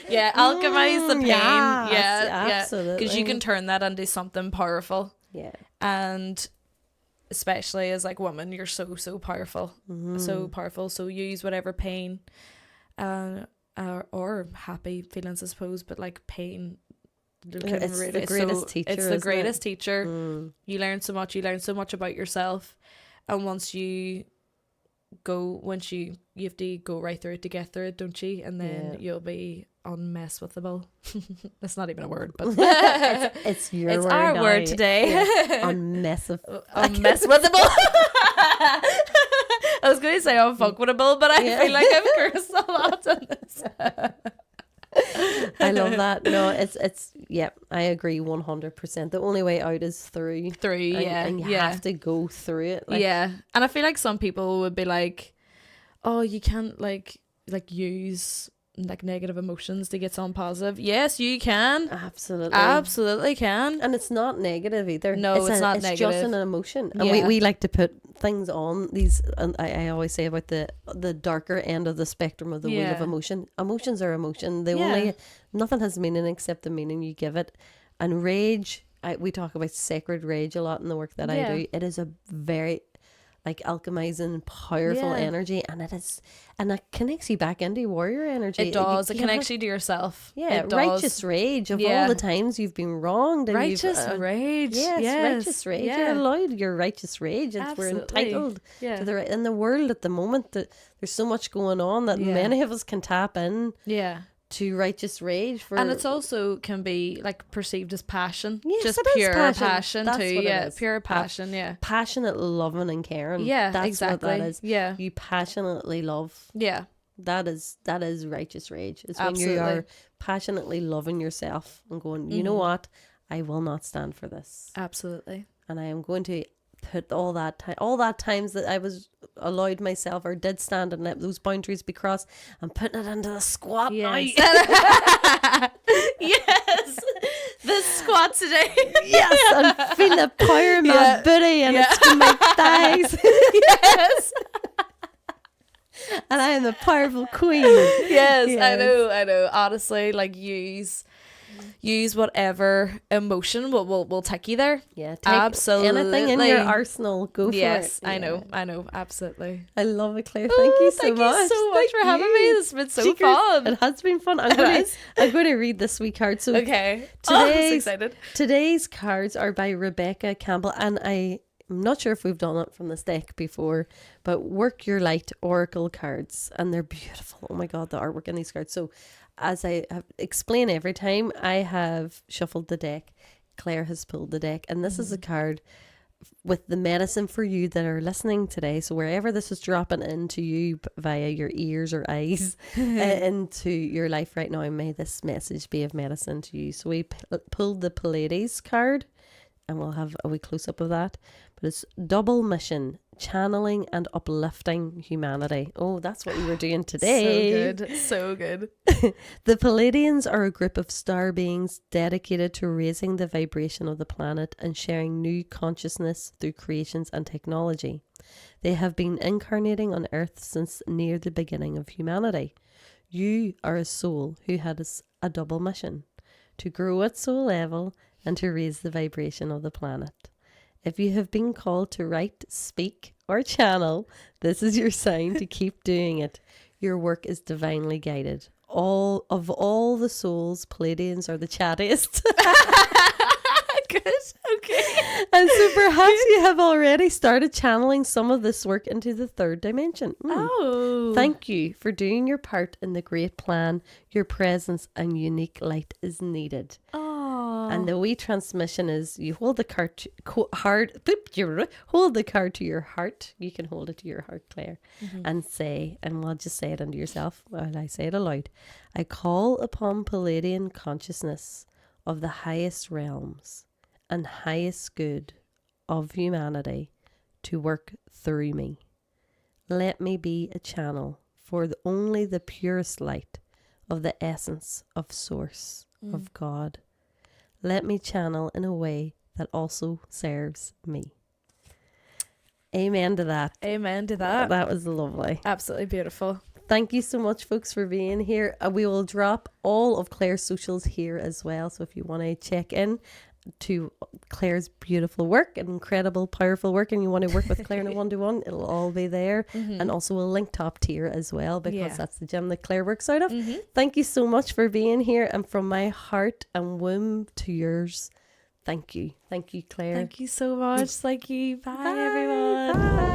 yeah, alchemize the pain. Yes, absolutely. Because you can turn that into something powerful. Yeah. And especially as like women, you're so powerful. So powerful. So use whatever pain or happy feelings, I suppose, but like pain, it's the greatest teacher. It's the greatest teacher. You learn so much about yourself, and once you have to go right through it to get through it, don't you? And then you'll be unmesswithable. That's not even a word, but it's your it's word our now. word today. Unmesswithable. I was going to say unfuckwittable, but I feel like I've cursed a lot on this. I love that. No, it's I agree 100%. The only way out is through, and you have to go through it. And I feel like some people would be like, oh, you can't like use like negative emotions to get some positive. Yes, you can. Absolutely can. And it's not negative either. No, it's not negative. It's just an emotion. And we like to put things on these, and I always say about the darker end of the spectrum of the wheel of emotion. Emotions are emotion. They only, nothing has meaning except the meaning you give it. And rage, we talk about sacred rage a lot in the work that I do. It is a very like alchemizing, powerful energy, and it connects you back into warrior energy. It does. It connects you to yourself. Yeah, righteous rage of all the times you've been wronged. And righteous rage. Yes, righteous rage. Yeah. You're allowed your righteous rage. We're entitled to the right. In the world at the moment, that there's so much going on that many of us can tap in. Yeah. To righteous rage and it's also can be like perceived as passion. Yes, just pure passion That's too. What pure passion. Passionate loving and caring. That's exactly what that is. You passionately love. That is righteous rage. It's when you are passionately loving yourself and going, you know what, I will not stand for this. Absolutely. And I am going to put all that times that I was allowed myself or did stand and let those boundaries be crossed, I'm putting it into the squat now. Yes, the squat today. Yes, and feel the power in my booty and it's in my thighs. Yes. And I am the powerful queen. Yes. I know. Honestly, like use whatever emotion will take you there. Yeah, absolutely. Anything in your arsenal, go for it. Yes, I know, absolutely. I love it, Claire. Thank you so much. Thank you so much for having me. This has been so fun. It has been fun. I'm going to read this wee card. So okay. I'm so excited. Today's cards are by Rebecca Campbell, and I'm not sure if we've done it from this deck before, but Work Your Light Oracle cards, and they're beautiful. Oh my God, the artwork in these cards. So as I have explained every time, I have shuffled the deck. Claire has pulled the deck, and this is a card with the medicine for you that are listening today. So wherever this is dropping into you via your ears or eyes into your life right now, may this message be of medicine to you. So we pulled the Pleiades card, and we'll have a wee close-up of that. But it's double mission, channeling and uplifting humanity. Oh, that's what we were doing today. So good. The Pleiadians are a group of star beings dedicated to raising the vibration of the planet and sharing new consciousness through creations and technology. They have been incarnating on Earth since near the beginning of humanity. You are a soul who has a double mission, to grow at soul level and to raise the vibration of the planet. If you have been called to write, speak, or channel, this is your sign to keep doing it. Your work is divinely guided. All the souls, Palladians are the chattiest. Good. Okay. And so perhaps you have already started channeling some of this work into the third dimension. Oh. Thank you for doing your part in the great plan. Your presence and unique light is needed. Oh. And the wee transmission is you hold the card hold the card to your heart. You can hold it to your heart, Claire, and say, and we'll just say it unto yourself while I say it aloud. I call upon Palladian consciousness of the highest realms and highest good of humanity to work through me. Let me be a channel for only the purest light of the essence of source of God. Let me channel in a way that also serves me. Amen to that. Amen to that. That was lovely. Absolutely beautiful. Thank you so much, folks, for being here. We will drop all of Claire's socials here as well. So if you want to check in to Claire's beautiful work and incredible, powerful work, and you want to work with Claire in a one-to-one, it'll all be there. And also we'll link top tier as well, because that's the gym that Claire works out of. Thank you so much for being here. And from my heart and womb to yours, thank you. Thank you, Claire. Thank you so much. Thank you. Bye everyone. Bye.